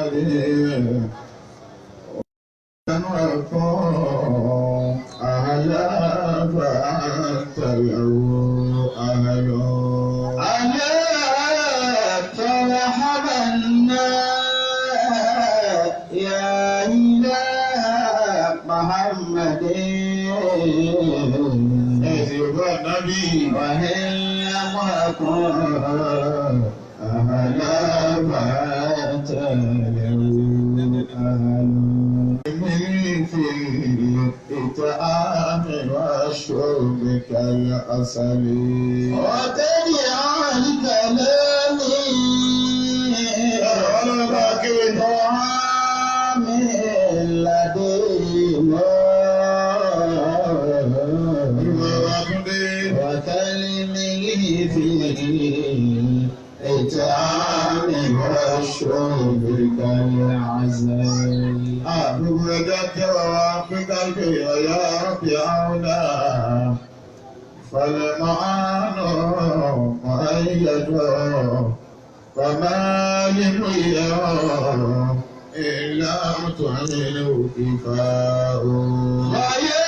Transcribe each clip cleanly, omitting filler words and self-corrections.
عليه ونكون أهلا فأنت له أهل ألا ترحمنا يا إله محمد النبي وهي مكون أهلا فأنت له أهل في الإطعام والشرب كالعسل وتجعل كلامي طعام لدينا وكلمه في الإطعام والشرب كالعسل بوجدك ووافقك يا رب عونا فالمعان مؤيد فما لمريا إلا تعلن كفاء يا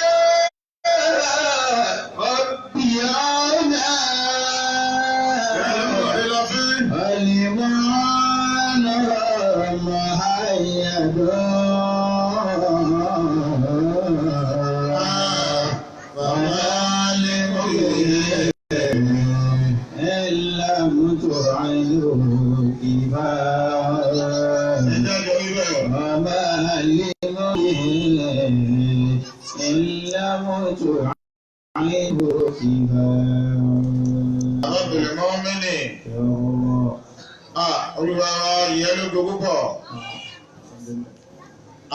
ربي عونا فالمعان مؤيد Olúwa ìyẹn ló gbogbo pọ̀.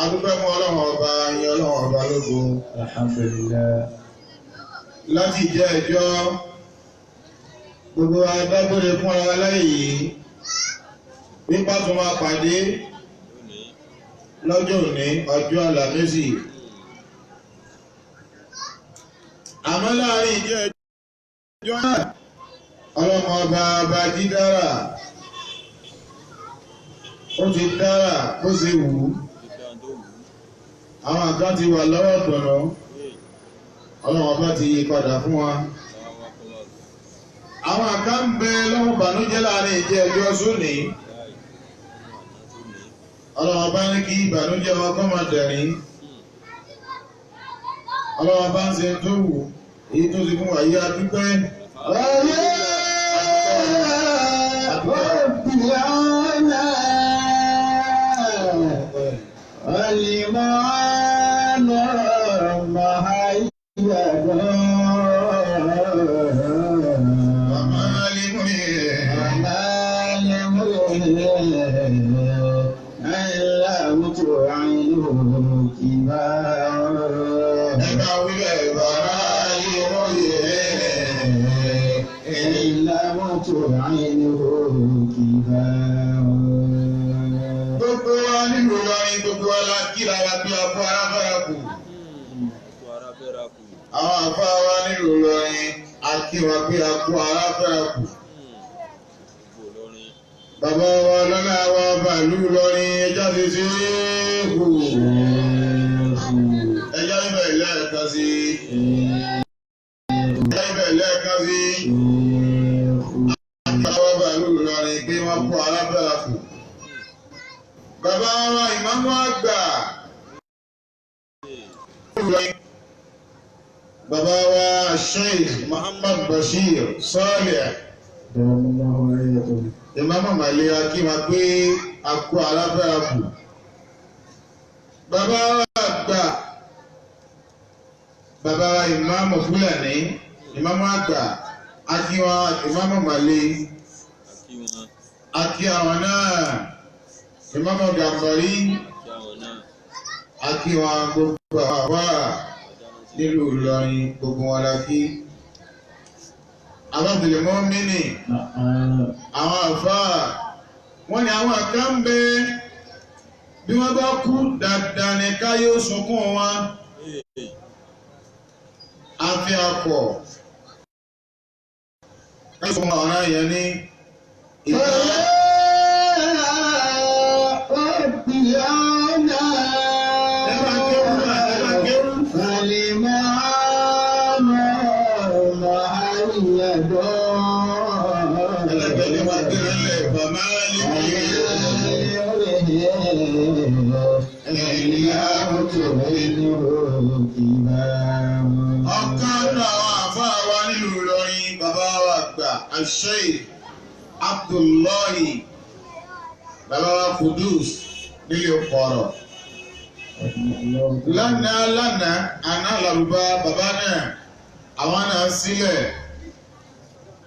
Adúpẹ́ fún Ọlọ́run ọba ìyẹn Ọlọ́run ọba lógo. Alhamdulillah. Láti ìjẹ́ ẹjọ́ gbogbo adágbére fún ara láyé yìí nípa tó máa pàdé lọ́jọ́ òní ọjọ́ Àlàmísì. Àmọ́ láàrin ìjẹ́ ẹjọ́ náà Ọlọ́run ọba ọba dídára. Ó ti dára bó ṣe wù ú. Àwọn kan ti wà lọ́wọ́ dọ̀nà. Ọlọ́run bá ti yí padà fún wa. Àwọn kan ń bẹ lọ́wọ́ bànújẹ́ láàrin ìjẹ́ ẹjọ́ sóní. Ọlọ́run bá ní kí ìbànújẹ́ wọn kọ́ máa dẹ̀rín. Ọlọ́run bá ń ṣe tó wù èyí tó ti fún wa yí adúpẹ́. الإيمان مهيدا وما لمرئ إلا متوعده كبار إلا متوعده كبار. Gbogbo wa nínú Ìlọrin gbogbo wa la kíra wa bí akọ aráfẹ́ra kù. Àwọn àfa wa nínú Ìlọrin a kí wa bí akọ aráfẹ́ra kù. Bàbá wa lọ́nà wa bàálù Ìlọrin ẹja ti ṣe é kù. Ẹja ibẹ̀ lẹ́ẹ̀kan sí. Ẹja ibẹ̀ lẹ́ẹ̀kan sí. Bàbá wa bàálù Ìlọrin pé wọ́n kó aráfẹ́ra kù. Bàbá wa ìmáàmù àgbà. Bàbá wa Sheikh Muhammad Bashir Saleh. Ìmáàmù Màlẹ́ kí wa pé a kú aláfẹ́ra kù. Bàbá wa àgbà. Bàbá wa ìmáàmù Fúlàní. Ìmáàmù àgbà. A kí wa ìmáàmù Màlẹ́. A kí àwọn náà. Ìmáàmù Gàmbàrí àti wọn gbogbo àwa nílùú Ìlọrin gbogbo wọn la kí. Abábìlẹ̀ mọ́ mínì àwọn àfáà wọ́n ní àwọn kan ń bẹ bí wọ́n bá kú dandan ní káyé ó sunkún wọn. A fi akọ̀ ẹ̀sùn ọ̀ràn yẹn ní ìgbà. ọ̀kan náà àfáà wa nílùú Ìlọrin bàbá wa àgbà Sheikh Abdullahi bàbá wa Kudus nílé ọ̀pọ̀rọ̀. Lánàá àná làrúbá bàbá náà àwọn náà sílẹ̀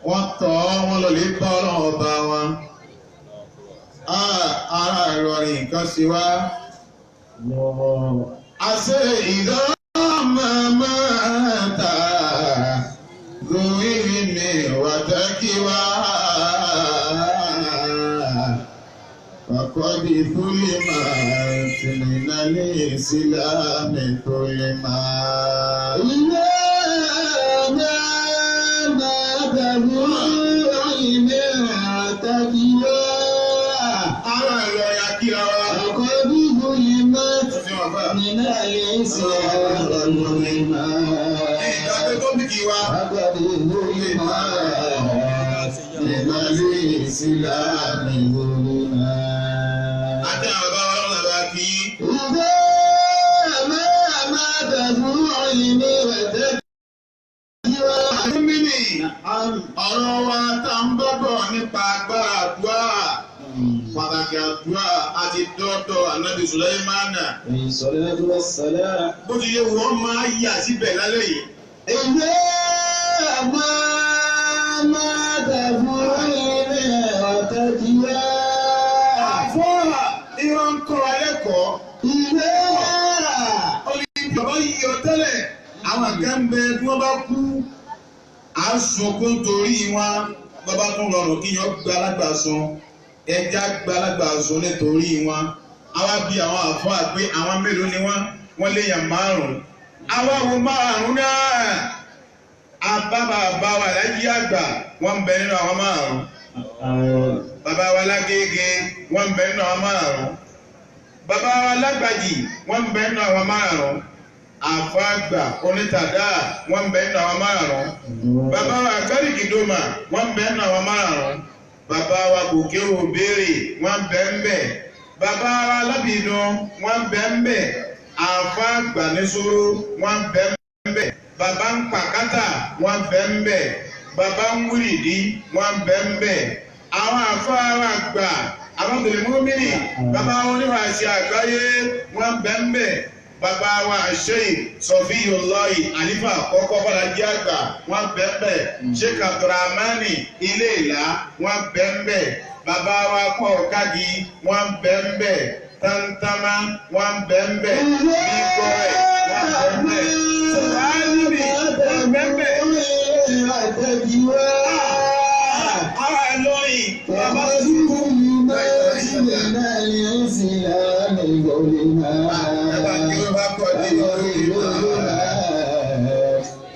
wọ́n tọ́ wọn lọ lè bá ọlọ́run ọba wọn. Ará Ìlọrin nǹkan sí wá. Àṣẹ ìdánmọ̀mọ́ta lórí mi wàtẹ́kí wá. Fàkọ́dí fúlì máa tìǹà ní ìsìlámì tó lè máa. Ilé máa dàbí ìmí àtàkì wá. Àwọn Ìlọrin akíra wa. Fàkọ́dí fúlì máa tìǹà ní ìsìlámì tó lè máa. Ìdájọ́ tó bí kí wa. Fàkọ́dí fúlì máa tìǹà ní ìsìlámì tó lè máa. Àti àwọn bàbá wa lọ́nà bá kí. Ọ̀rọ̀ wa tá ń bọ́bọ̀ nípa agbára àdúrà, pàtàkì àdúrà àti dọ́dọ̀ Ànábì Sùlẹ́mánà. Bó ti yẹ wọ́n máa yà síbẹ̀ lálẹ́ yìí. Ìwé máa dàbí ilé ọ̀tẹ́jìwá. Àfọ́à ìran kọ́ ẹlẹ́kọ̀ọ́. Ìwé bàbá yìí ọ tẹ́lẹ̀ àwọn kan bẹ tí wọ́n bá kú àsùnkún torí wọn bàbá tún rọrùn kí yàn gba alágbàsán ẹja gba alágbàsán nítorí wọn. Àwa bí àwọn àfọ́à pé àwọn mélòó ni wọ́n léèyàn márùn-ún. Àwa wo márùn-ún náà bàbá wa láyé àgbà wọ́n ń bẹ nínú àwọn márùn-ún. Bàbá wa lágége wọ́n ń bẹ nínú àwọn márùn-ún. Bàbá wa lágbàjì wọ́n ń bẹ nínú àwọn márùn-ún. Àfáàgbà onítàdá wọ́n ń bẹ nínú àwọn márùn-ún. Bàbá wa kárìkìdómà wọ́n ń bẹ nínú àwọn márùn-ún. Bàbá wa gòkè òbéèrè wọ́n ń bẹ ń bẹ. Bàbá wa lábìdún wọ́n ń bẹ ń bẹ. Àfáàgbà nísòro wọ́n ń bẹ ń bẹ. Bàbá ń pàkátà wọ́n ń bẹ ń bẹ. Bàbá ń wúrìdí wọ́n ń bẹ ń bẹ. Àwọn àfáà wa gbà àwọn tòlè mọ́mìnì bàbá wọn oníwàásí àgbáyé wọ́n ń bẹ ń bẹ. Bàbá wa Sheikh Sofiyullahi Alifa kọ́kọ́ Bọ́lájí àgbà wọ́n ń bẹ ń bẹ. Sheikh Abdulrahmani ilé ìlà wọ́n ń bẹ ń bẹ. Bàbá wa kọ́ ọ̀kadì wọ́n ń bẹ ń bẹ. Tantama wọ́n ń bẹ ń bẹ. Bíkọ́ ẹ̀ wọ́n ń bẹ ń bẹ. Sọ̀rọ̀álìbì wọ́n ń bẹ ń bẹ. Àwọn Ìlọrin bàbá tí kò mú bẹ́ẹ̀ sílẹ̀ náà ní ìsìlámù ìgbòlìmọ̀. Ẹ̀bà kí ló bá kọ́ ní ìgbòlìmọ̀.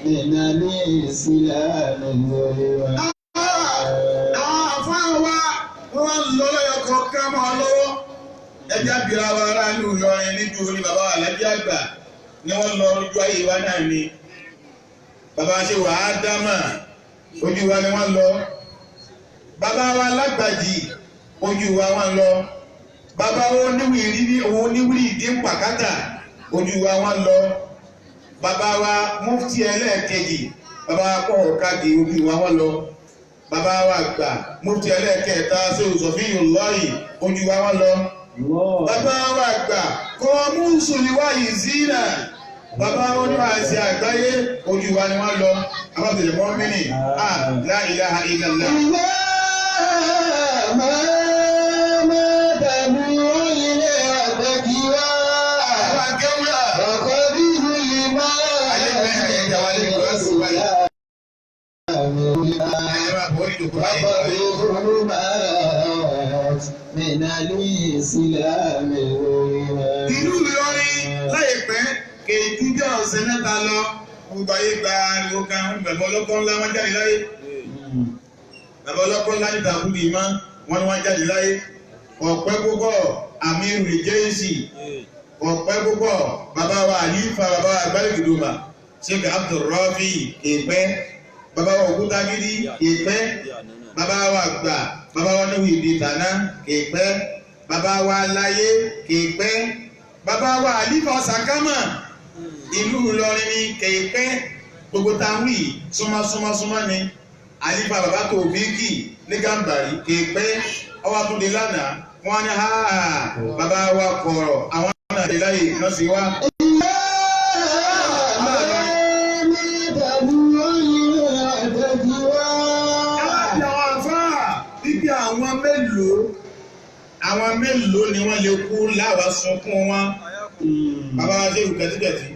Nínà ní ìsìlámù ìgbòlìmọ̀. Àwọn àfáà wa wọ́n lọ lọ́yọ̀ kọ̀ọ̀kan mọ́ lọ́wọ́. Ẹja bìrà wa ará ní Ìlọrin níjú ní bàbá wa Àlájì àgbà ni wọ́n lọ ojú ayé wa náà ni. Bàbá ṣe wà á dámà ojú wa ni wọ́n lọ. Bàbá wa Lágbàjì ojú wa wọ́n lọ. Bàbá wa oníwìrì ìdí ń pàkátà ojú wa wọ́n lọ. Bàbá wa mufti ẹlẹ́ẹ̀kejì bàbá wa kọ́ ọ̀kadì ojú wa wọ́n lọ. Bàbá wa àgbà mufti ẹlẹ́ẹ̀kẹta Sheikh Sofiyullahi ojú wa wọ́n lọ. Bàbá wa àgbà kọ́ mùsùlùmí zina bàbá wọn ní wàásí àgbáyé ojú wa ni wọ́n lọ. Àwọn tòlè mọ́mìnì la ilaha illallah. Ìlú Ìlọrin láìpẹ́ kèéjú bí ọ̀sẹ̀ mẹ́ta lọ gbogbo ayé gba ariwo kan bàbá ọlọ́kọ́ ńlá wọ́n jáde láyé. Bàbá ọlọ́kọ́ ńlá ní tàbùdì ìmá wọ́n ní wọ́n jáde láyé. Ọ̀pẹ́ púpọ̀ Amiru Rìjẹ́yìsì. Ọ̀pẹ́ púpọ̀ bàbá wa Àlífà bàbá wa Àgbálẹ̀gìdòmà Sheikh Abdulrafi Èpẹ́. Bàbá wa Òkútagídí Èpẹ́. Bàbá wa àgbà bàbá wa níwì ìdí tàná kìí pẹ́ bàbá wa láyé kìí pẹ́ bàbá wa àlífà sàkámà ìlú Ìlọrin ní kìí pẹ́ gbogbo táwọn yìí súnmọ́ ni àlífà bàbá tó bíkì ní Gàmbàrí kìí pẹ́ ọwọ́ àtúndé lánàá wọ́n ní bàbá wa kọ̀rọ̀ àwọn náà lè láyè náà sí wá. Àwọn mélòó ni wọ́n lè kú láwa sunkún wọn. Bàbá wa ṣe ìgbẹ́tìgbẹ́tì.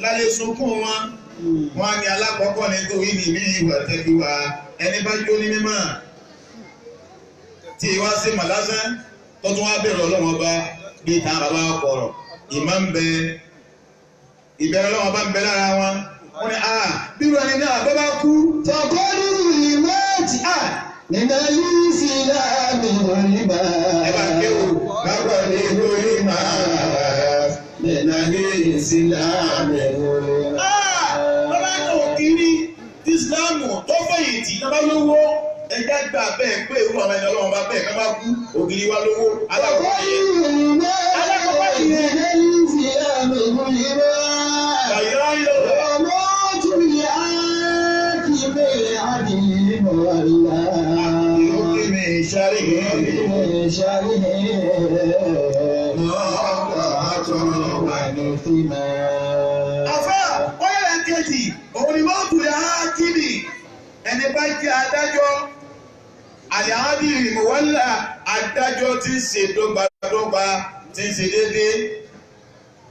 Lálẹ́ sunkún wọn. Wọ́n á ní alákọ̀ọ́kọ́ nítorí ní ìlú ìwà tẹ́bí wa. Ẹni bá jó ní mímọ́. Tí wá sí màlásán tó tún wá bẹ̀rẹ̀ Ọlọ́run ọba bí ìtàn bàbá kọ̀rọ̀. Ìmọ̀ ń bẹ. Ìbẹ̀rẹ̀ Ọlọ́run bá ń bẹ lára wọn. Wọ́n ní bí wọ́n ní náà bá bá kú. Tọ̀kọ́lù ìmọ̀ọ́tì nínú yìí sí láàmì onímọ̀. Ẹ bá ké o. Bábọ̀ ní onímọ̀ nínú yìí sí láàmì onímọ̀. Bàbá náà kiri tí Ìsìlámù tó fẹ̀yìntì náà bá lówó. Ẹja gbà bẹ́ẹ̀ pé irú àwọn ẹni Ọlọ́run bá bẹ́ẹ̀ ká bá kú ògiri wa lówó. Alákọ̀ọ́kọ́ yẹn. Àfá ọ̀yẹ̀rẹ̀ kejì òun ni wọ́n kù yà á kíni ẹni bá jẹ́ adájọ́ àyàwádìí ìmọ̀wálà adájọ́ tí ń ṣe dọ́gbadọ́gba tí ń ṣe déédéé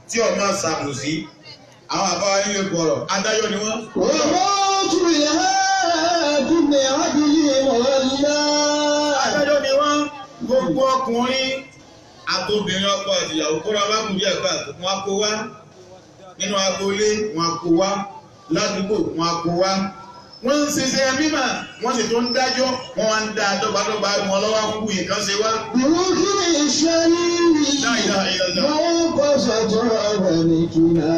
tí ọmọ ṣàbùsí àwọn àbáwá ilé gbọ́rọ̀ adájọ́ ni wọ́n. Adájọ́ ni wọ́n gbogbo ọkùnrin àtobìnrin ọkọ àtìyàwó kóra bá kù díẹ̀ ká wọn kó wá nínú agboolé wọn kó wá ládùúgbò wọn kó wá wọ́n ń ṣiṣẹ́ mímọ̀ wọ́n sì tó ń dájọ́ wọ́n wá ń dá dọ́gbadọ́gba wọn lọ́wọ́ kú nǹkan ṣe wá. Ìwọ́n kí ni iṣẹ́ yìí wọ́n kọ́ sọ̀tọ̀ ọ̀rọ̀ ní kíná.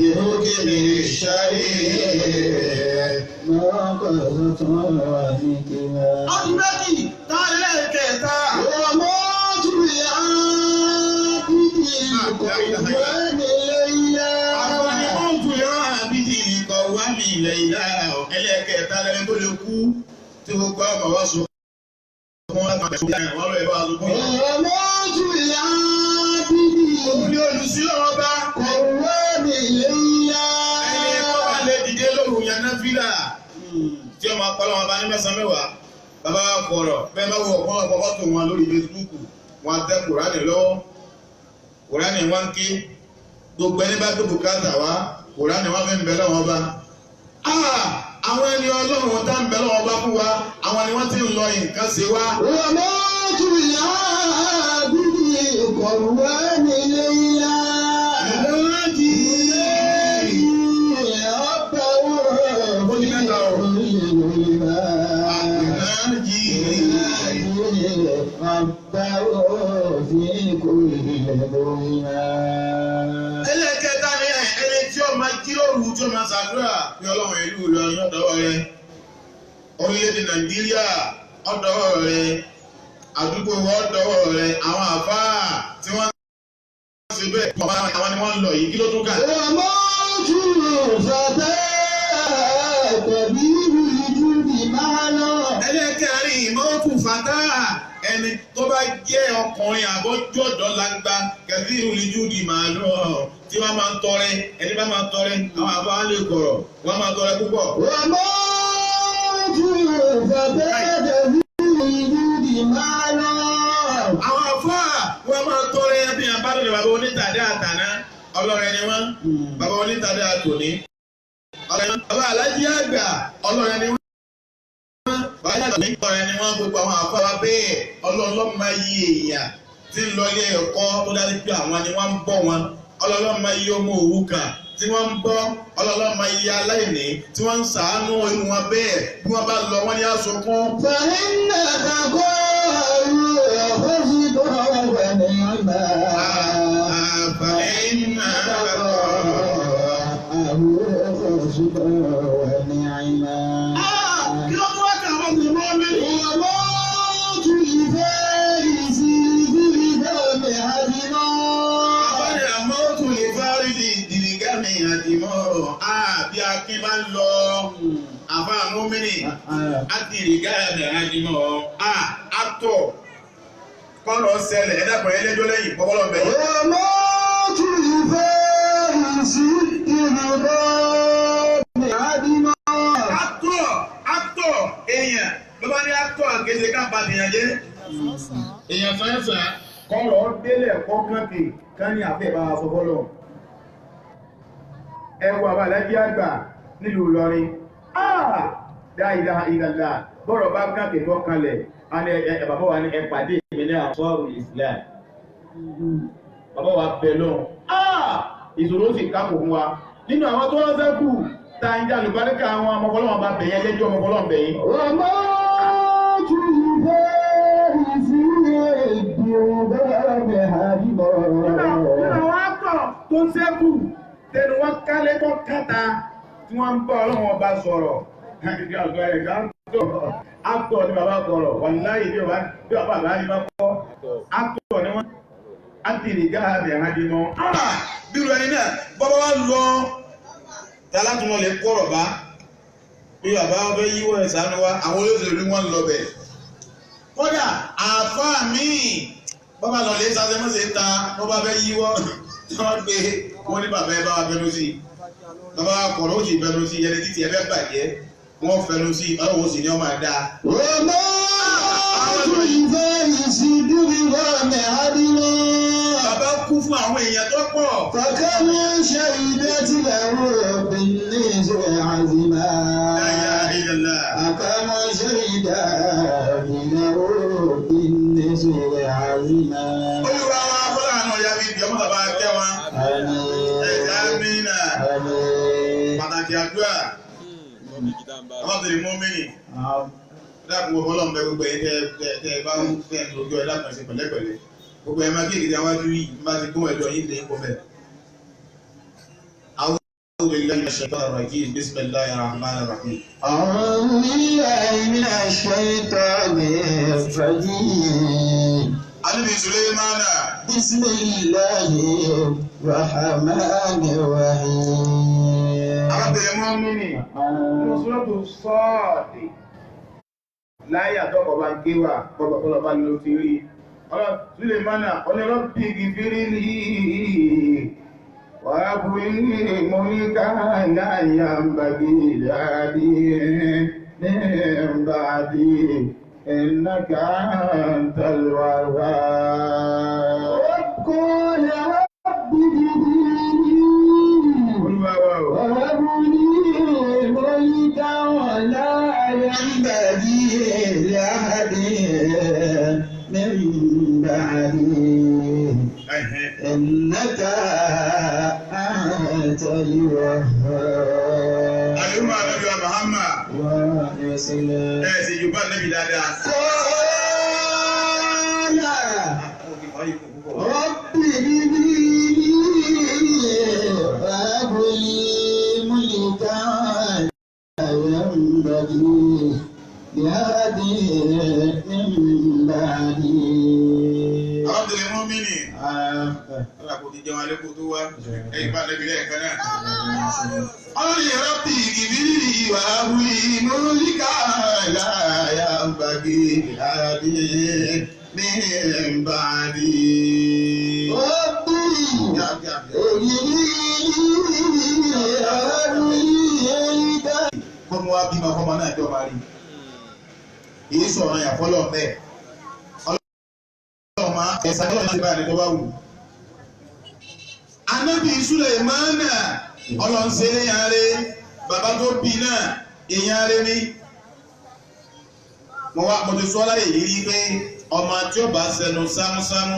Ìwọ́n kí ni iṣẹ́ yìí wọ́n kọ́ sọ̀tọ̀ ọ̀rọ̀ ní kíná. Ọdún méjì táyé kẹta. Ọmọ tún yá bíbí ìkọ̀wé ní lẹ́yà. Àwọn ni wọ́n tún yá bíbí ìkọ̀wé ní lẹ́yà. Ẹlẹ́kẹ̀ẹ́ta lẹ́ni tó lè kú tí gbogbo ọmọ wa sọ. Ọmọ tún yá bíbí olùsílọ́ọ̀bá ìkọ̀wé ní lẹ́yà. Ẹni tó bá lè dìde lóru yẹn náà fílà. Tí ọmọ akọ́lọ́ wọn bá ní mẹ́sàn-án mẹ́wàá. Bàbá wa kọ̀rọ̀ bẹ́ẹ̀ bá wọ ọ̀pọ̀lọpọ̀ fọ́tò wọn lórí Facebook wọn tẹ Kùránì lọ́wọ́ Kùránì wọn ké gbogbo ẹni bá tó bùkátà wá Kùránì wọn fi ń bẹ lọ́wọ́ bá. Àwọn ẹni Ọlọ́run tá ń bẹ lọ́wọ́ bá fún wa àwọn ni wọ́n ti ń lọ nǹkan ṣe wá. Ọmọ tún yá bíbí ìkọ̀wé ní lẹ́yà. Ẹlẹ́kẹ̀ẹ́ta ni ẹni tí ó máa jíròrò tí ó máa ṣàdúrà ní Ọlọ́run ìlú Ìlọrin ọ̀dọ́wọ́ rẹ orílẹ̀-èdè Nàìjíríà ọ̀dọ́wọ́ rẹ àdúgbò ọ̀dọ́wọ́ rẹ àwọn àfáà tí wọ́n ń ṣe bẹ́ẹ̀ àwọn ni wọ́n ń lọ yìí kí ló tún kà. Ọmọ tún fàtẹ́ tẹ̀bí ìlú ìmáà lọ. Ẹlẹ́kẹ̀ẹ́rin ìmọ̀ọ́kù fàtà ẹni tó bá jẹ́ ọkùnrin àbójú ọ̀dọ́ langba kẹfí ìrìnjú di màálù tí wọ́n máa ń tọrẹ ẹni bá máa ń tọrẹ àwọn àbá lè kọ̀rọ̀ wọ́n máa tọrẹ púpọ̀. Ọmọ tún fàtẹ́ tẹ̀bí ìlú ìmáà lọ. Àwọn afọ́ wọ́n máa tọrẹ bí abádọ́lẹ̀ bàbá onítàdé àtàná ọlọ́rẹ ni wọ́n bàbá onítàdé àtòní bàbá alájí àgbà ọlọ́rẹ ni wọ́n. Báyọ̀ ní ọ̀rẹ́ ni wọ́n gbogbo àwọn àfáwá bẹ́ẹ̀ ọlọ́lọ́mọ máa yí èèyàn tí ń lọ ilé ẹ̀kọ́ tó dájú pé àwọn ni wọ́n ń bọ́ wọn ọlọ́lọ́mọ máa yí ọmọ òrukàn tí wọ́n ń bọ́ ọlọ́lọ́mọ máa yí aláìní tí wọ́n ń ṣàánú inú wọn bẹ́ẹ̀ bí wọ́n bá lọ wọ́n ní àsokún. Fẹ̀yìntà kakọ́ àrùn ẹ̀kọ́ sí tó wà ní ọgbà. Kí ló tó wá kà wọ́n ní mọ́ mi? Àbáyé àmọ́tò lè fárídì ìdìrígàmì àdìmọ́rọ̀. Bí Akin bá ń lọ, àbá àmúmínì, àdìrígàmì àdìmọ́rọ̀. Àtọ̀ kọ́lọ̀ ṣẹlẹ̀ ẹ̀dàpọ̀ ẹlẹ́jọ́ lẹ́yìn pọ́pọ́lọ́ bẹ̀rẹ̀. Actor èèyàn ló bá ní actor àgẹ́sẹ̀ káàpá tèèyàn jẹ́. Èèyàn sọ́yẹ́sọ̀ kọ́lọ̀ délẹ̀ kọ́kànkì ká ní àfẹ́ bá aṣọ bọ́lọ̀. Ẹwà àbàlẹ́bí àgbà nílùú Ìlọrin. Dáìdá ìdàdà bọ́rọ̀ bá kànkì tó kanlẹ̀. Bàbá wa ní ẹ̀pàdé ìpínlẹ̀ àfọ́rù Islam. Bàbá wa bẹ̀ lọ. Ìṣòro sì kápò fún wa. Nínú àwọn tó wọ́n sẹ́kù ta ń jà lùbáríkà àwọn ọmọkọlọ́wọ́n bá bẹ̀yẹ lẹ́jọ́ ọmọkọlọ́wọ́n bẹ̀yìn. Ọmọ tún ìfẹ́ ìfúnni èdè ọ̀bẹ̀ àdìbọ̀. Nínú àwọn akọ̀ tó sẹ́kù tẹnu wọn kálé tó kàtà tí wọ́n ń bá ọlọ́wọ́n bá sọ̀rọ̀. Actor ni bàbá kọ̀rọ̀, wọ́n láyé bí bàbá àbáyé bá kọ́. Actor ni wọ́n á ti rí gáàbì àhádìmọ́. Bírò ẹni náà, bọ́bá wá lọ tàlátùmọ̀ lè kọ́rọ̀ bá. Bí bàbá wọn fẹ́ yíwọ́ ẹ̀sánú wá, àwọn olóṣèlú wọn lọ bẹ̀. Kódà, àfáà míì, bọ́bá lọ lè sáṣẹ́ mọ́sẹ̀ ta, bọ́bá fẹ́ yíwọ́, wọ́n gbé wọ́n ní bàbá ẹ bá wa fẹ́nu sí. Bàbá kọ̀rọ̀ ó sì fẹ́nu sí, ẹni títí ẹ fẹ́ bàjẹ́. Wọ́n fẹ́nu sí ọlọ́wọ́ sì ní ọmọ àdá. Ọmọ tún ìfẹ́ ìsìndúrí rọ̀mẹ̀ àdìmọ́. Bàbá kú fún àwọn èèyàn tó pọ̀. Kọ̀kẹ́ mú ṣe ìdẹ́ tilẹ̀ rọ̀bìn ní ìṣẹ́ àzìmá. Láyá ìdàlá. Kọ̀kẹ́ mú ṣe ìdẹ́ tilẹ̀ rọ̀bìn ní ìṣẹ́ àzìmá. Olúwa wa bọ́lá àná ya fi ìdí ọmọ bàbá kẹ́ wọn. Ẹ̀dá mìíràn. Pàtàkì àdúrà. Ọmọbìnrin mú mìíní. Dákun ọmọ ọlọ́run bẹ gbogbo ẹ̀yìn tẹ́ bá ń fẹ́ lójú ẹ̀ dákun sí pẹ̀lẹ́pẹ̀lẹ́. Gbogbo ẹ̀ máa kí ìdí àwọn ajú yìí bá ti gún ẹ̀dọ̀ yìí lẹ́yìn kọ́mẹ̀. A'udhu billahi minash shaitanir rajim. Bismillahir rahmanir rahim. أعوذ بالله من الشيطان الرجيم. Ànábì Sulaimana. بسم الله الرحمن الرحيم. Arábìnrin mú mìíní. Nusratu Sọ́ọ̀dì. Láyé àtọ́kọ̀ bá ń gbé wà, kọ́lọ̀ bá lọ fi rí. Sulaimana, Rabbi ghfirli wa hab li mulkan la yanbaghi li ahadin min ba'di innaka antal wahhab. قال رب اغفرني Olúwa wa o. وهب لي ملكا لا ينبغي لأحد من بعدي إنك أنت الوهاب. Àlùmọ́ Ànábì wa Muhammad. وسلام. Sì yóò bá Ànábì dáadáa. قال رب اغفرني وهب لي ملكا لا ينبغي لأحد من بعدي. Arábìnrin mú mìíní. Ọlá kò ti jẹun alẹ́ kó tó wá. Ẹ̀yìn bá Ànábì lẹ́ẹ̀kan náà. Rabbi ghfirli wa hab li mulkan la yanbaghi li ahadin min ba'di. Kọ́mọ wa bímọ kọ́mọ náà jọba rí. Èyí sọ̀rọ̀ yà fọ́lọ́ bẹ́ẹ̀. Ọlọ́run máa ẹ̀sà ọlọ́run máa ń bá ẹni tó bá wù. Ànábì Sulaimana ọlọ́run ṣe léyàn rẹ̀, bàbá tó bí náà èèyàn rẹ̀ ní. Mo ti sọ láyè yìí rí pé ọmọ tí ó bá sẹnu sámúsámú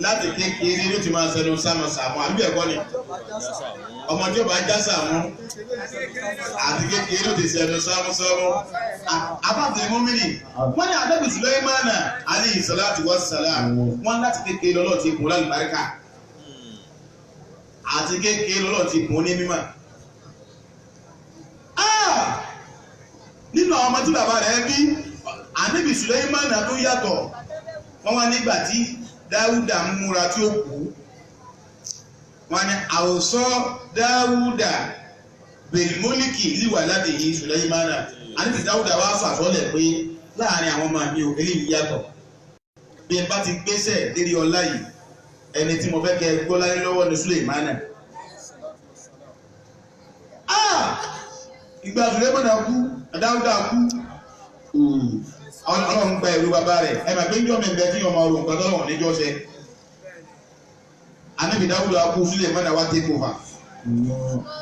láti kékeré ló ti máa sẹnu sámúsámú àbí ẹ̀kọ́ ni. Ọmọ tí ó bá já sàmú àti kékeré ló ti sẹnu sámúsámú. Abáàbò mọ́mìnì wọ́n ní Ànábì Sulaimana alayhi salatu wassalam wọ́n láti kékeré lọ́lọ́ ti kún lálùbáríkà. àti kékeré lọ́lọ́ ti bùn ní mímọ̀. Nínú àwọn ọmọ tí bàbá rẹ̀ bí Ànábì Sùlẹ́ímánà tó yàtọ̀. Wọ́n wá nígbà tí Dáúdà ń múra tí ó kú. Wọ́n ní àwòsọ Dáúdà bèlmólíkì líwà láti yí Sùlẹ́ímánà. Ànábì Dáúdà wá fàsọ́lẹ̀ pé láàrin àwọn ọmọ mi ò eléyìí yàtọ̀. Bí ẹ bá ti gbéṣẹ̀ lérí ọlá yìí, ẹni tí mo fẹ́ kẹ́ gbọ́ láyé lọ́wọ́ ní Sùlẹ́ímánà. Ìgbà Sùlẹ́ímánà kú, Dáúdà kú. Ọlọ́run gba ìlú bàbá rẹ̀. Ẹ máa gbé ń jọ́ mi bẹ tí ọmọ orun kan tọ́lọ́wọ̀n níjọ́ ṣe. Ànábì Dáúdà kú, Sùlẹ́ímánà wá take over.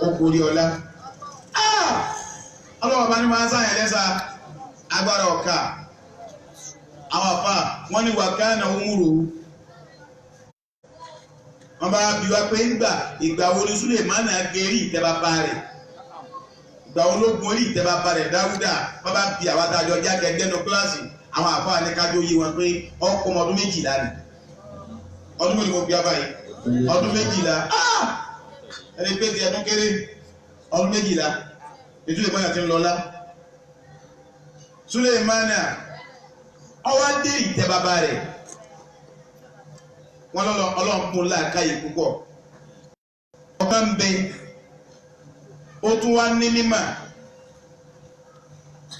Ó kórí ọlá. Ọlọ́run bá ní máa ń sáyẹn lẹ́sà agbára ọ̀ka. Àwọn àfà wọ́n ní wàkánà umuru. Wọ́n bá bí wá pé ìgbà wo ni Sùlẹ́ímánà gẹ̀rí ìtẹ́ bàbá rẹ̀. Ìgbà wo ló gun orí ìtẹ́ bàbá rẹ̀ Dáúdà. Wọ́n bá bí àwọn àtàjọ jákè dẹ́nu kíláàsì. Àwọn àfà ní kájọ yé wọn pé ọkọ̀ ọmọ ọdún 12 ni. Ọdún mélòó mo bí abá yìí? Ọdún 12. Ẹni pé ti ẹdún kéré ọdún 12. Ètò Sùlẹ́ímánà ti ń lọ́lá. Sùlẹ́ímánà ó wá dé ìtẹ́ bàbá rẹ̀. Wọ́n lọ́lọ́ Ọlọ́run mú làákàyè púpọ̀. Ọba ń bẹ, ó tún wá ní mímọ̀.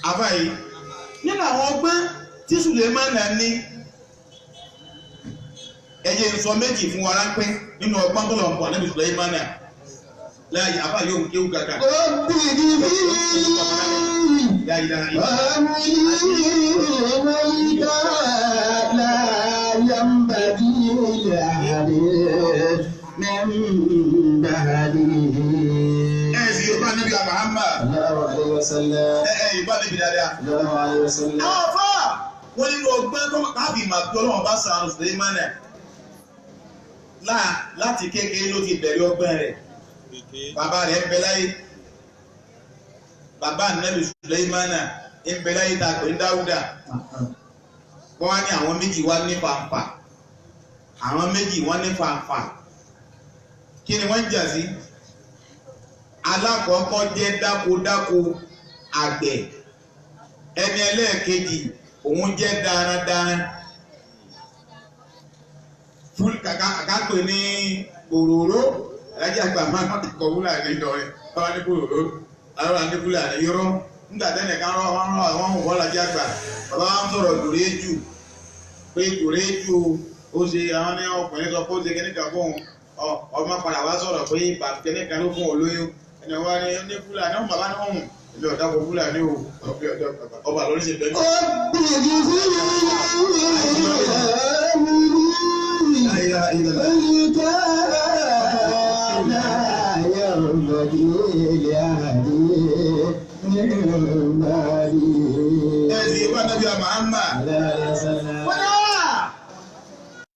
Àfáyé nínú àwọn ọgbọ́n tí Sùlẹ́ímánà ní, ẹ jẹ́ n sọ méjì fún wa ráńpẹ́ nínú ọgbọ́n tó lọ́n pọ̀ Ànábì Sùlẹ́ímánà. Láàyè àfáà yóò kéwù kàkà. Ó bìrì bí wọ́n nínú ọgbẹ́ tó káàbì máa gbọ́ lọ́wọ́ bá sàánù Sùlẹ́ímánà láti kékeré ló ti bẹ̀rẹ̀ ọgbẹ́ rẹ̀. Bàbá rẹ̀ ń bẹ láyé. Bàbá Ànábì Sùlẹ́ímánà ń bẹ láyé tá a pè ní Dáúdà. Wọ́n wá ní àwọn méjì wá ní fàǹfà. Àwọn méjì wọ́n ní fàǹfà. Kí ni wọ́n jà sí? Alákọ̀ọ́kọ́ jẹ́ dákodáko àgbẹ̀. Ẹni ẹlẹ́ẹ̀kejì òun jẹ́ darandaran. Fúl kàkàpè ní òróró. Alájà àgbà máa ń kọ̀ wúlà ní ìdọ̀rẹ́. Báwa ní òróró. Àwọn ní Fúlàní yọrọ nígbà tẹ́lẹ̀ kan rán àwọn òwò Alájà àgbà. Bàbá wa ń sọ̀rọ̀ dòréjù pé dòréjù ó ṣe àwọn ní ọkùnrin sọ pé ó ṣe kíníkà fún ọmọ padà wá sọ̀rọ̀ pé kíníkà ló fún olóyún. Ẹni wá ní Fúlàní ọmọ bàbá ní ọ̀hún. Ilé ọ̀dà kò Fúlàní o ọba lórí ṣe bẹ́ẹ̀.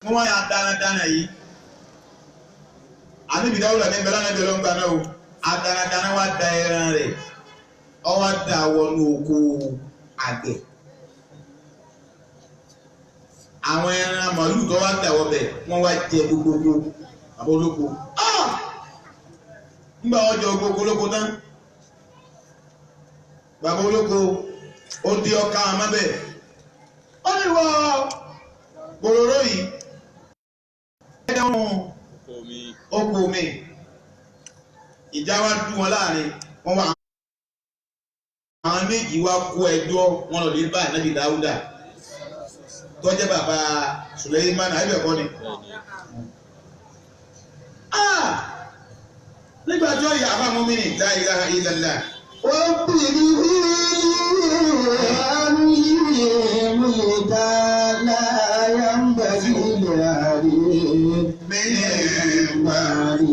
Wọ́n wá ya dáradára yìí. Ànábì Dáúdà ní bẹ́lá náà bẹ̀rẹ̀ ń gbà náà o. Adáradára wá da ẹran rẹ̀. Ó wá da wọnú oko àgbẹ̀. Àwọn ẹran màlúù tó wá dà wọbẹ̀ wọ́n wá jẹ gbogbogbò àbólóko. Nígbà wọ́n jẹ gbogbo olóko tán. Bàbá olóko ó dé ọkà àmọ́bẹ̀. Ó ní wọ gbòòrò yìí. Ẹ̀dẹ̀wọ̀n oko mi. Ìjà wá dùn wọn láàrin. Wọ́n wá àwọn méjì wá kó ẹjọ́ wọn lọ lè bá Ànábì Dáúdà. Tó jẹ́ bàbá Sùlẹ́ímánà ẹ̀bẹ̀ kọ́ ni. Nígbà tí ó yà á fáwọn mí ní la ilaha illallah. Ó bìrì múlẹ̀dá láyà ń bàjú ilẹ̀ àrí mẹ́rẹ̀ẹ́gbàrí.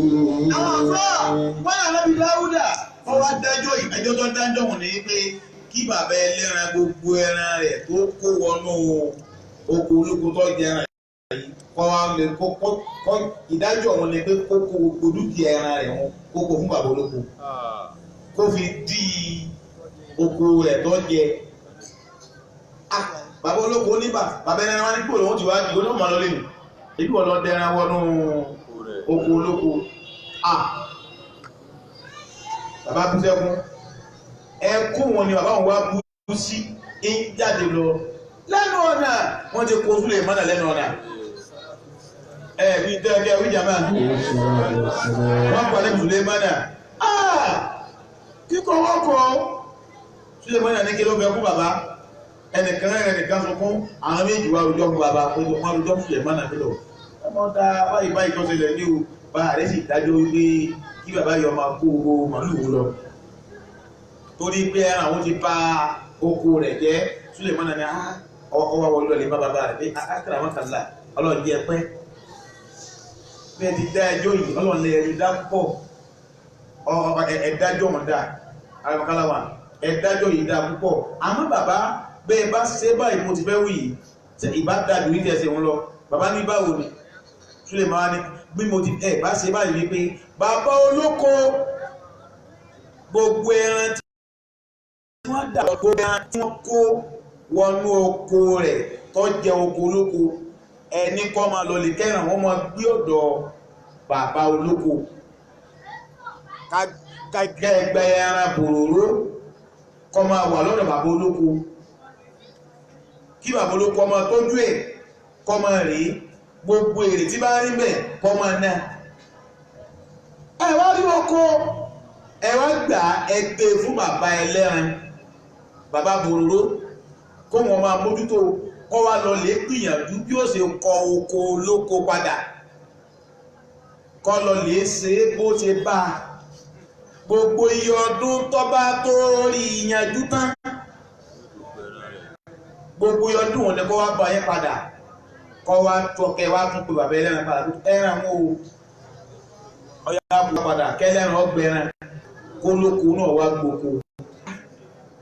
Àwọn afọ́ wọ́n Ànábì Dáúdà wọ́n wá dájọ́ ìdájọ́ tó dájọ́ wọn ní pé kí bàbá ẹlẹ́ran gbogbo ẹran rẹ̀ tó kó wọnú oko olóko tó jẹ ẹran yìí kọ́ wa lè kọ́ ìdájọ́ wọn ni pé kó kó gbogbo dúkìá ẹran rẹ̀ wọn kó kó fún bàbá olóko kó fi dí oko rẹ̀ tó jẹ. Bàbá olóko níbà bàbá ẹran wa ní kúrò wọn ti wá di olóòmọ lọ lẹ́nu ebi wọn lọ dẹran wọnú oko olóko bàbá bú sẹ́kún ẹkún wọn ni bàbá wọn wá bú sí ń jáde lọ lẹ́nu ọ̀nà wọ́n ti kó Súlè mọ́nà lẹ́nu ọ̀nà bí tẹ́ẹ̀kẹ́ wíjà máa wọ́n pàdé Súlè mọ́nà kíkọ́ wọ́n kọ́ Súlè mọ́nà ní kí ló fẹ́ kú bàbá ẹnìkan sọ fún àwọn méjì wá rojọ́ fún bàbá pé wọ́n rojọ́ fún Súlè mọ́nà pé lọ ọmọ ta báyìí tó ṣẹlẹ̀ ní o bá rẹ̀ sì dájọ́ wípé kí bàbá yọ máa kó owó màlúù lọ torí pé àwọn ti bá oko rẹ̀ jẹ́ Súlè mọ́nà ní ọwọ́ wọlé lọ́lẹ̀ bá bàbá rẹ̀ pé akẹ́rẹ́ àwọn kàlá ọlọ́run jẹ́ pẹ́ bẹ́ẹ̀ ti dá ẹjọ́ yìí ọlọ́run lè rí dá pọ̀ ẹ̀dájọ́ wọn dá ayọ̀kálàwà ẹ̀dájọ́ yìí dá púpọ̀ àmọ́ bàbá bẹ́ẹ̀ bá ṣe báyìí mo ti fẹ́ wí yìí ìbá dájú ní tẹ̀sẹ̀ wọn lọ bàbá ní báwo ni Súlè máa ní bí mo ti bá ṣe báyìí wípé bàbá olóko gbogbo ẹran tí wọ́n dà gbogbo ẹran tí wọ́n kó wọnú oko rẹ̀ tó jẹ oko olóko ẹni kọ́ máa lọ lè kẹ́ràn wọ́n máa gbé ọ̀dọ̀ bàbá olóko ẹgbẹ́ ẹran bòròró kọ́ máa wà lọ́dọ̀ bàbá olóko kí bàbá olóko máa tọ́jú ẹ̀ kọ́ máa rí gbogbo èrè tí bá rí bẹ̀ kọ́ máa ná ẹ̀wá rí oko ẹ̀wá gbà ẹgbẹ́ fún bàbá ẹlẹ́ran bàbá bòròró kó wọn máa mójútó kọ́ wá lọ lè gbìyànjú bí ó ṣe kọ oko olóko padà kọ́ lọ lè ṣe bó ṣe bá gbogbo iye ọdún tó bá tó rí ìyànjú tán gbogbo iye ọdún wọn ni kọ́ wá bá yẹn padà kọ́ wá tọkẹ wá tún pé bàbá ẹlẹ́ran padà ẹran wọn o ọyá bù padà kẹlẹ́ran ọgbẹ̀ran kó lóko náà wá gboko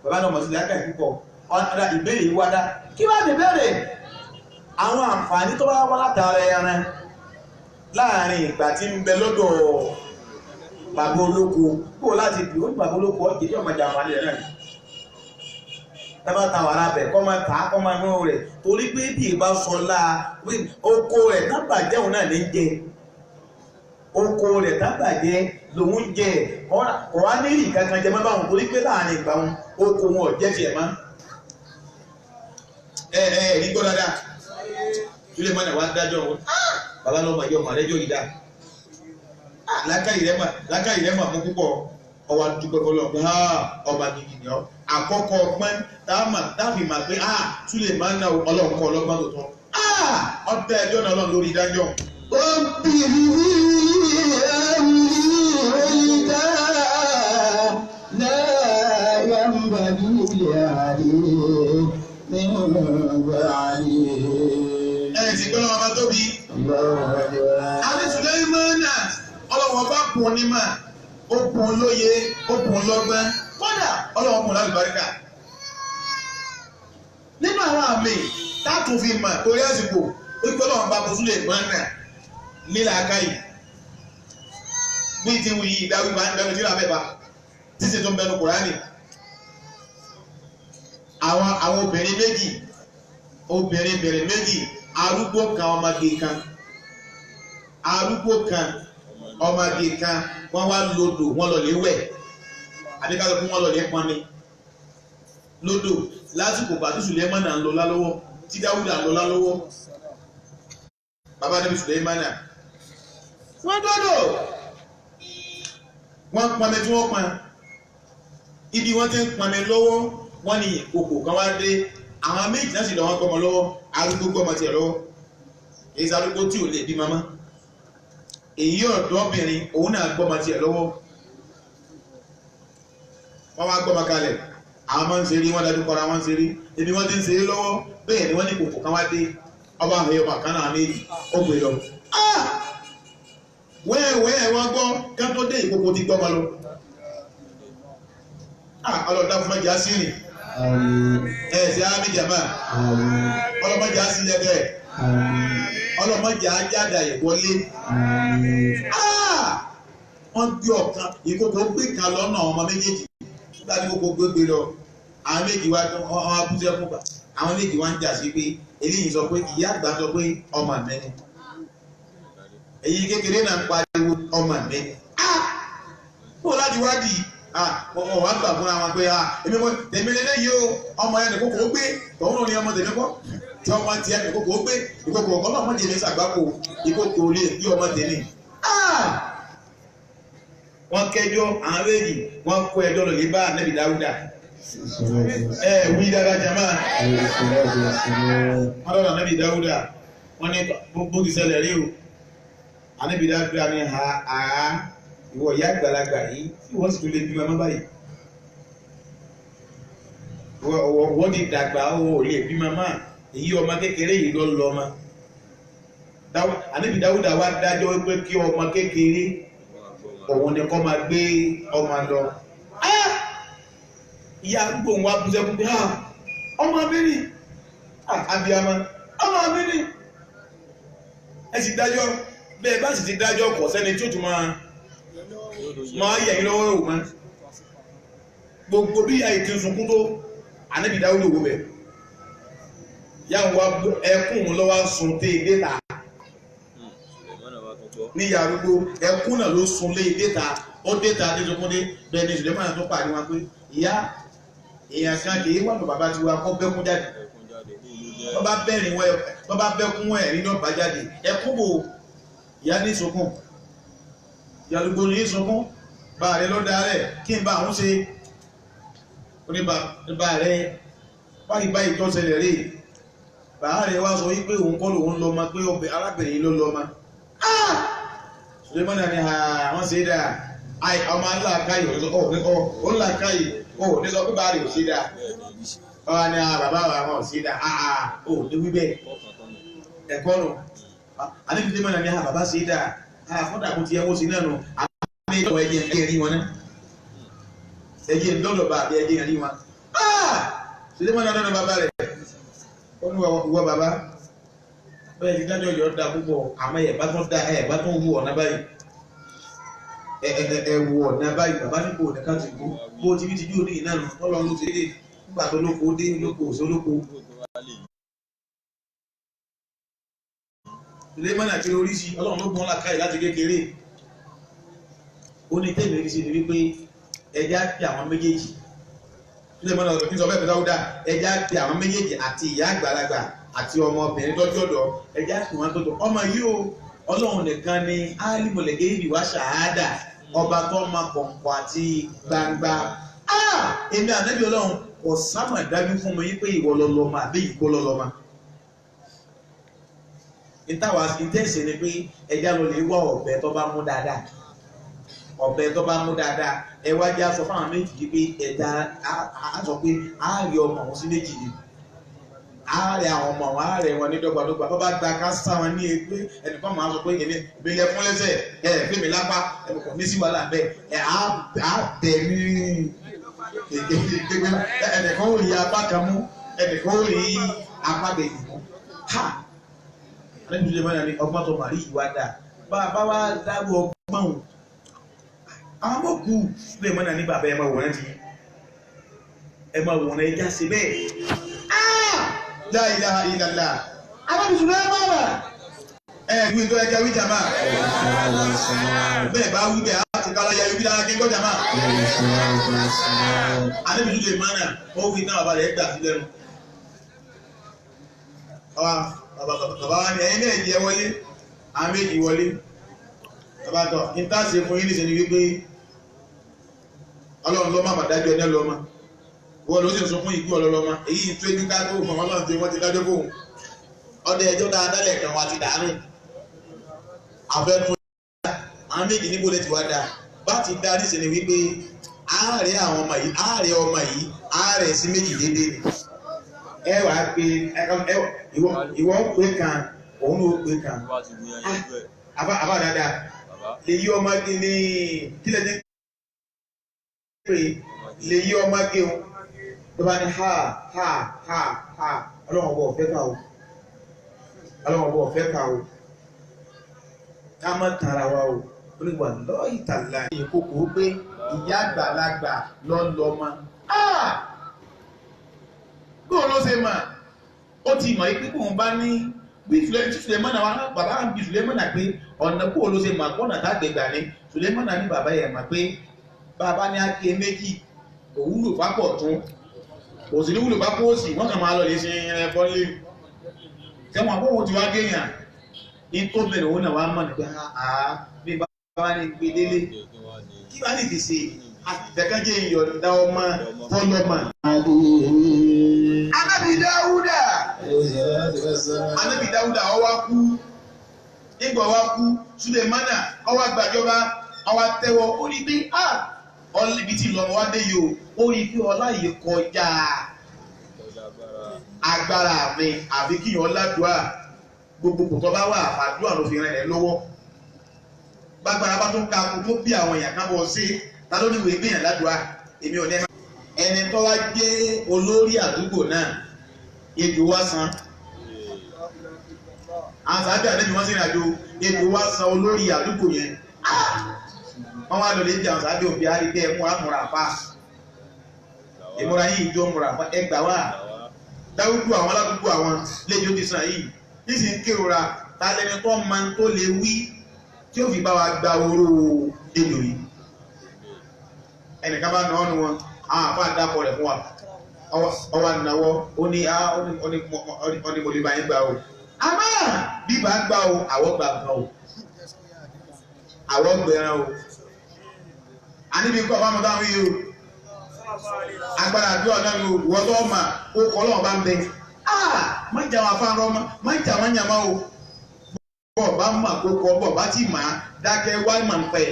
bàbá náà mọ̀ sí lákàá púpọ̀ ọ̀nà ìbéèrè yìí wádá kí wá ní bẹ̀rẹ̀ àwọn àǹfààní tó bá wá látara ẹran láàrin ìgbà tí ń bẹ lọ́dọ̀ bàbá olóko kó láti bí ó bàbá olóko ọ̀jẹ̀ yóò máa jà àǹfààní rẹ̀ náà ẹ bá ta wàrà bẹ̀ kọ́ máa tà á kọ́ máa rán rẹ̀ torí pé bí ìbá sọlá oko rẹ̀ tábàjẹ́ òun náà ní jẹ oko rẹ̀ tábàjẹ́ lòun jẹ ọ̀rá nílì kankan jẹ mọ́ báwọn torí pé láàrin ìgbà wọn oko wọn ò jẹ́ tiẹ̀ máa ní gbọ́ dáadáa Súlè mọ́nà wá dájọ́ wọn bàbá lọ́mọ yọ ọmọ rẹ́jọ́ ìdá lákàí rẹ̀ mọ̀ púpọ̀ ọwà dúpẹ́ fọlọ́pẹ́ ọba gidi ni ọ àkọ́kọ́ ọgbọ́n táàfì mà pé Súlè mọ́nà ọlọ́nkọ́ ọlọ́gbọ́n tó tọ́ ọdẹ ẹjọ́ náà lọ́n lórí ìdájọ́ ẹ̀yìn tí gbọ́nà ọba tóbi Súlè mọ́nà ọlọ́wọ́ bá kùn ní mà ó kùn lóye ó kùn lọ́gbọ́n kódà ọlọ́wọ́ kùn lálùbáríkà nínú àwọn àmì tátù fi mà torí àsìkò wípé ọlọ́wọ́ bá kùn Súlè mọ́nà nílà akáyì bí ti wù yí ìdáwí bá ń bẹnu síra mẹ́fà títí tó ń bẹnu Kùránì àwọn obìnrin méjì arúgbó kan ọmọge kan wọ́n wá lódò wọ́n lọ lè wẹ̀ àdékàtọ̀ fún wọ́n lọ lè pọnmi lódò lásìkò pàtó Sùlẹ́mánà ń lọ lálọ́wọ́ tí Dáúdà ń lọ lálọ́wọ́ bàbá níbi Sùlẹ́mánà wọ́n dọ́dọ̀ wọ́n pọnmi tí wọ́n pọn ibi wọ́n ti ń pọnmi lọ́wọ́ wọ́n ní ìkòkò kan wá dé àwọn méjì náà sì lọ wọ́n gbọ́mọ lọ́wọ́ arúgbó gbọ́mọ tiẹ̀ lọ́wọ́ èyí arúgbó tí ò lè bí mama èyí ọ̀dọ́bìnrin òun náà gbọ́mọ tiẹ̀ lọ́wọ́ wọ́n wá gbọ́mọ kalẹ̀ àwọn máa ń ṣe rí wọ́n dájú kọ́ra wọ́n ń ṣe rí ibi wọ́n ti ń ṣe rí lọ́wọ́ bẹ́ẹ̀ ni wọ́n ní kòkò kan wá dé ọba àwọn ọmọ kan náà méjì ó gbé lọ wẹ́ẹ̀wẹ́ẹ̀ wọ́n gbọ́ ká tó dé ìkòkò ti gbọ́mọ lọ ọlọ́dá fún mẹ́jà sí rìn ẹ̀ẹ̀sẹ̀ àmìjàmá ọlọ́mọjà sí lẹ́gbẹ̀ẹ́ ọlọ́mọjà jáde ìwọlé wọ́n gbé ọ̀kan ìkòkò gbé kan lọ́nà ọmọ méjèèjì nígbà tí kòkò gbégbé lọ àwọn méjì wá abúlé fún bá àwọn méjì wá ń jà sí pé eléyìí sọ pé ìyá àgbà sọ pé ọmọ mẹ́ni èyí kékeré náà pariwo ọmọ mẹ́ni kó láti wádìí ọmọ wa gbà fúnra wọn pé èmi kò tèmi lé léyìí o ọmọ yẹn nìkókò ó gbé tòun ní ọmọ tèmi kọ́ tí ọmọ tiẹ̀ nìkókò ó gbé ìkókò ọkọ náà mọ̀jẹ̀ ní sàgbákò ìkókò lè bí ọmọ tèmi. wọ́n kẹjọ́ àwọn méjì wọ́n kó ẹjọ́ lọ lè bá Ànábì Dáúdà wí dáadáa jama wọ́n lọ́dọ̀ Ànábì Dáúdà wọ́n ní bó ti ṣẹlẹ̀ rí o Ànábì Dáúdà ní ìwọ ìyá àgbàlagbà yìí tí wọ́n sì tún lè bímọ mọ́ báyìí wọ́n ti dàgbà ó lè bímọ mọ́ èyí ọmọ kékeré yìí ló lọ ọmọ Ànábì Dáúdà wá dájọ́ pé kí ọmọ kékeré òun ni kọ́ máa gbé ọmọ lọ ìyá gbóhùn wa bú sẹ́kún pé ọmọ abẹ́rẹ́ abiyamọ ọmọ abẹ́rẹ́ ẹ sì dájọ́ bẹ́ẹ̀ bá sì ti dájọ́ kọ̀ sẹ́ni tí ó tún máa yẹ̀ yín lọ́wọ́ òun máa gbogbo bí ayé ti ń sunkún tó Ànábì Dáúdà owó bẹ̀ yà wá ẹkún lọ́wọ́ sun té déta ní yàrúgbó ẹkún náà ló sun lé déta ó déta déjọkúndé bẹ́ẹ̀ ni ìṣẹ̀lẹ̀ máa tó pàdé wọn pé ìyá èèyàn kan kì í wà ní bàbá tiwa kọ́ bẹ́kún jáde bọ́bá bẹ́kún ẹ̀rí náà bá jáde ẹkún bò ìyá ní ìsọkún yàrúgbó ní ìsọkún bá rẹ lọ́dà rẹ̀ kí n bá àwọn ṣe oníbà rẹ̀ báyìí tó ṣẹlẹ̀ rí bàá rẹ̀ wá sọ wípé òun kọ́ lòun lọ́mọ pé arábìnrin ló lọ́mọ Sulemana ni wọ́n ṣe dáa ọmọ aláàkáyì ó láàkáyì ó ní sọ pé bá rí ò sí dáa ọwọ́ ni bàbá àwọn ò sí dáa ó ní wíbẹ̀ ẹ̀kọ́ nù Ànábì Sulemana ni bàbá ṣe dáa fọ́dà kò ti ẹwọ́ sí náà nù àwọn ẹ̀jọ̀ ẹ̀jẹ̀ rí wọn náà ẹ̀jẹ̀ lọ́dọ̀ bá àbí ẹ̀jẹ̀ rí wọn Sulemana lọ́dọ̀ bàbá rẹ̀ ó ní wọ bàbá bẹ́ẹ̀ ti dájọ́ yọ̀ da púpọ̀ àmọ́ ẹ̀ bá tún wú ọ̀nà báyìí wú ọ̀nà báyìí bàbá nípò nìkan ti kú bó ti bí ti yóò ní iná nù lọ́lọ́ ló ti dé nígbà tó lóko dé lóko òsè lóko. Sulemana kiri oríṣi ọlọ́run ló gbọ́n làkàyè láti kékeré ó ní tẹ́lẹ̀ rí sí ni wípé ẹja pè àwọn méjèèjì Sulemana ọ̀dọ̀ kí n sọ bẹ́ẹ̀ Dáúdà ẹja pè àwọn méjèèjì àti ìyá àgbàlagbà àti ọmọbìnrin tọ́jú ọ̀dọ́ ẹjẹ́ àtìwọ́n tó tó ọmọ yìí o ọlọ́run nìkan ni alimọ̀lẹ́gẹ́ ìbí wá ṣàádà ọba tó ma kọ̀ǹkọ̀ àti gbangba èmi ànábì ọlọ́run kò sámà dájú fún mi pé ìwọ lọ́lọ́mà àbí ìkó lọ́lọ́mà ìtawà ìtẹ̀sí ni pé ẹja lọ lè wá ọ̀bẹ tó bá mú dáadáa ọ̀bẹ tó bá mú dáadáa ẹ wá jẹ́ aṣọ fáwọn méjì yìí pé ẹja á sọ pé á rí ọmọ òun sí méjì yìí ààrẹ àwọn ọmọ àwọn ààrẹ wọn ní dọ́gbadọ́gba tó bá gba ká sá wọn ní ẹgbẹ́ ẹnìkan máa sọ pé ìbílẹ̀ fún lẹ́sẹ̀ fíìmì lápá ẹnìkan ní sí wàhálà bẹ́ẹ̀ á bẹ̀ ní gbẹgbẹ ẹnìkan ò rí apá kan mú ẹnìkan ò rí apá kejì mú alẹ́ Sulemana ní ọgbọ́n tó màrí ìwà dà bá wá dárú ọgbọ́n o àwọn ọmọ kú Sulemana ní bàbá ẹ máa wọ̀n ẹja sí bẹ́ẹ̀. La ilaha illallah. Ànábì Sulemana. Ìwé tó ẹja wí jàmá. Bẹ́ẹ̀ bá wí bẹ́ẹ̀ á ti kára ya ibi dára kí n gbọ́ jàmá. Ànábì Sulemana ó wí náà bàbá rẹ̀ gbà sí lẹ́nu. Bàbá wa ni ẹ̀yin náà jẹ́ wọlé, àwọn méjì wọlé. Bàbá tọ̀, ìtàsí fún yín níṣẹ́ ni wípé Ọlọ́run ló má mà dájọ́ ẹni lọ́mọ. Wọ́n ló sì sọ fún ìgbó ọlọ́lọ́mọ èyí tó ẹjú ká tó fún ọlọ́run tí wọ́n ti dájọ́ fóun ọdẹ ẹjọ́ dáadáa kan wá ti dànù àfẹnú àwọn méjì níbo lè ti wá dáa bá ti dá ní sẹ́ni wípé ààrẹ àwọn ọmọ yìí ààrẹ sí méjì dédé ẹ wà á pé ìwọ pé kan òun ló pé kan àbá dáadáa lè yí ọmọ gé ní kílẹ̀ ní pé lè yí ọmọ gé o tó bá ní ha ọlọ́wọ́n bọ̀ ọ̀fẹ́ ká o ká má tara wa o onígbà lọ́ọ̀yì tàlà ìkókò pé ìyá àgbàlagbà lọ́lọ́mọ bóò ló ṣe mà ó ti mọ̀ pé kóun bá ní bí Sulemana wa bàbá bí Sulemana pé ọ̀nà kó ló ṣe mà kọ́nà tá gbẹ̀gbà ni Sulemana ní bàbá yẹn mà pé bàbá ní ake méjì kò wúlò pápọ̀ tún kò sì ní wúlò pápọ̀ òsì wọ́n kàn máa lọ lè ṣe ẹ̀fọ́ lé kẹwọn àbọ̀wọ̀ tí wá géèyàn ní tó bẹ̀rẹ̀ òun náà wá mọ̀ nípa bí bàbá ní gbé délé kí wá ní ti ṣe àtẹ̀kẹ́jẹ́ ìyọ̀ǹda ọmọ fọlọ́mọ. Ànábì Dáúdà ó wá kú nígbà wá kú Sulemana ó wá gbàjọba ó wá tẹ́wọ́ ó rí pé ibi tí lọ́mọ wá dé yìí ó rí pé ọlá yìí kọjá agbára mi àbí kí yàn ládùúà gbogbo kò tọ́ bá wà àdúrà ló fi rìn rẹ̀ lọ́wọ́ gbàgbára bá tó ka kó tó bí àwọn èèyàn kan bọ̀ sí ta ló ní ìwé gbìyànjú ládùúà èmi ò ní ẹni tó wá jẹ́ olórí àdúgbò náà ètò wá san àwọn sábà àlejò wọn sì rìn àjò ètò wá san olórí àdúgbò yẹn wọn wá lọ lè jẹ àwọn sábà òbí àríkẹ́ ẹ̀mú àmúra pa ìmúra yìí jọ múra ẹgbàá wà Dáúdù àwọn aládùúgbò àwọn lẹ́jọ́ ti sàn yìí nísìnyí kérora ta lẹni tó máa ń tó lè wí tí ó fi bá wa gba oró èlò yìí ẹnìkan bá nà ọ́nù wọn àwọn àfa àdàpọ̀ rẹ̀ fún wa ọwọ́ ànáwọ́ ó ní mo lè bá yín gbà o àmọ́ bí bá gbà o àwọ̀ gbà kan o àwọ̀ gbẹ̀rẹ̀ o àníbi kọ́ ọba mọ́tà wí o agbára àdúrà náà ló wọ́n tó mà ó kọ́ lọ́wọ́ bá ń bẹ má jà wọn afárá ọmọ má jà wọn yàmá o bọ̀ bá mà kó kọ́ bọ̀ bá ti mà á dákẹ́ wá mà ń pẹ́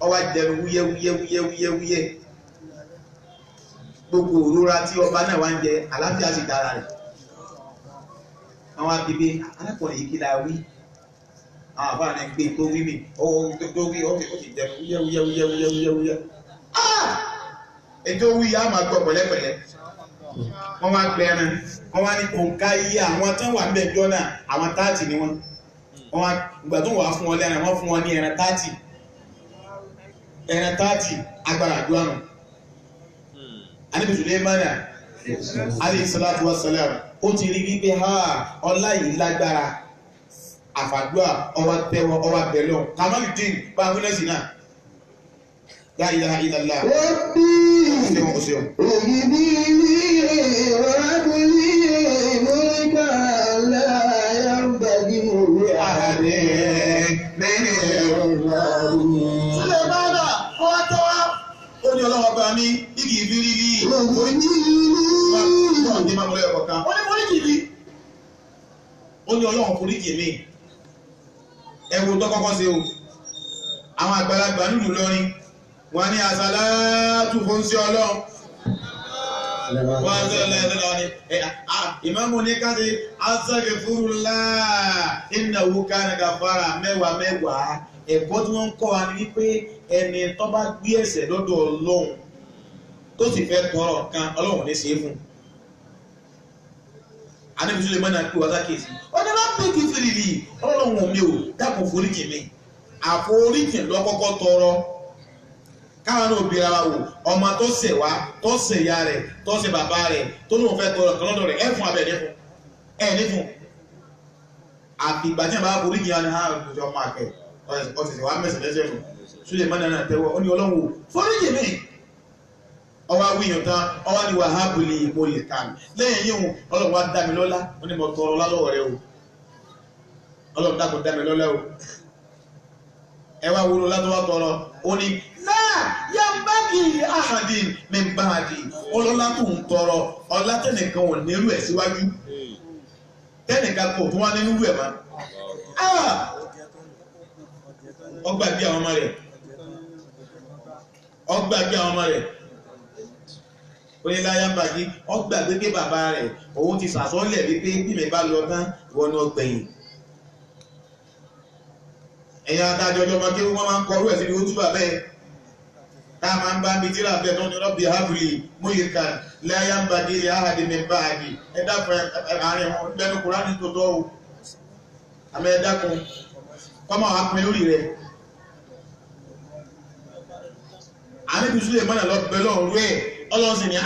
ọwọ́ àjẹrù wúyẹ́wúyẹ́wúyẹ́wúyẹ́ gbogbo òrora tí ọba náà wá ń jẹ àlàáfíà sì dára rẹ̀ àwọn abibí alákùnrin yìí kí la wí àwọn àbára ní gbé tó wí mi tó wí ó sì jẹ wúyẹ́wúyẹ́wúyẹ́wúyẹ́ ètò wí yá máa gbọ́ pẹ̀lẹ́pẹ̀lẹ́ wọ́n wá gbẹ̀rẹ̀ wọ́n wá ní kòǹkà yí àwọn tán wà mẹ́jọ náà àwọn 30 ni wọ́n wá ìgbà tó wà fún wọn lẹ́ran wọ́n fún wọn ní ẹran 30 agbára àdúrà nù Ànábì Sulemana alayhi salatu wa salam ó ti rí wípé ọlá yìí lágbára àfàdúà ọwá tẹ́wọ́ ọwá bẹ̀lọ́ Kamaludin bá wílẹ̀sì náà la ilaha illallah Sulemana ọwá tẹ́wọ́ ó ní ọlọ́wọ́ bá ní igi ìbírí ó ní ọlọ́run foríjì mi ẹwù tó kọ́kọ́ sí o àwọn àgbàlagbà nínú lọ́rin wọ́n ní àsàlátù fún sí ọlọ́run wọ́n tẹ́lẹ̀ ìmáàmù ní káàkiri astaghfirullah innahu kana ghaffara mẹ́wàá ẹ̀kọ́ tí wọ́n ń kọ́ wa ní wípé ẹni tó bá gbé ẹ̀ṣẹ̀ lọ́dọ̀ ọlọ́run tó sì fẹ́ tọrọ kan ọlọ́run ní ṣe fún Ànábì Sulemana pé wá sákèsí ọdún bá pè kí fìrìlì ọlọ́run mi ò dákun foríjì mi àforíjì lọ́kọ́kọ́ tọrọ káwọn náà bí ara wò ọmọ tó ṣẹ̀ wá tó ṣẹ̀ ìyá rẹ̀ tó ṣẹ̀ bàbá rẹ̀ tó lóun fẹ́ tọrọ kan lọ́dọ̀ rẹ̀ ẹ̀ fún abẹ́ ní fún àfìgbà tí a bá foríjì yá ni a jọ máa kẹ ọ̀sẹ̀sẹ̀ wá mẹ́sẹ̀ lẹ́sẹ̀ nù Sulemana náà tẹ́wọ́ ó ní ọlọ́run wò foríjì mi ọwọ́ awíyàn tán ọwọ́ ni wàhábùlì ìmòlì kan lẹ́yìn yíò ọlọ́run wá dámi lọ́lá ó ní mo tọrọ lálọ́wọ́ rẹ o ọlọ́run dákun dámi lọ́lá o ẹwà wúlò látọwọ́ tọrọ ó ní náà yá ń bá kí ahadin mi bá a di ọlọ́lá tó ń tọrọ ọlá tẹ́nìkan ò nírú ẹ̀ síwájú tẹ́nìkan kò tó wá nínú ẹ̀ mọ́ ọgbà bí àwọn ọmọ rẹ̀ oníláyà ń bàjí ọgbà gbégbé bàbá rẹ̀ òun ti sàsọ́lẹ̀ wípé bí mi bá lọ tán ìwọ̀nà ọgbẹ̀yìn ẹ̀yà adájọ́ ọjọ́ máa kí wọ́n máa ń kọrú ẹ̀ sí ní ojú bàbẹ́ tá a máa ń bá mi tíra bẹ́ẹ̀ tó ní rọ́bì hábùlì múyìká láyà ń bàjí ilẹ̀ áhàdì mi bá àdì ẹ̀dá fún àárín lẹ́nu Kùránì tó tọ́ o àmì ẹ̀dá kun kọ́mọ àpin lórí rẹ̀ Ànábì Sùlẹ̀mánà lọ bẹ lọ́run rẹ̀ Ọlọ́run sì ní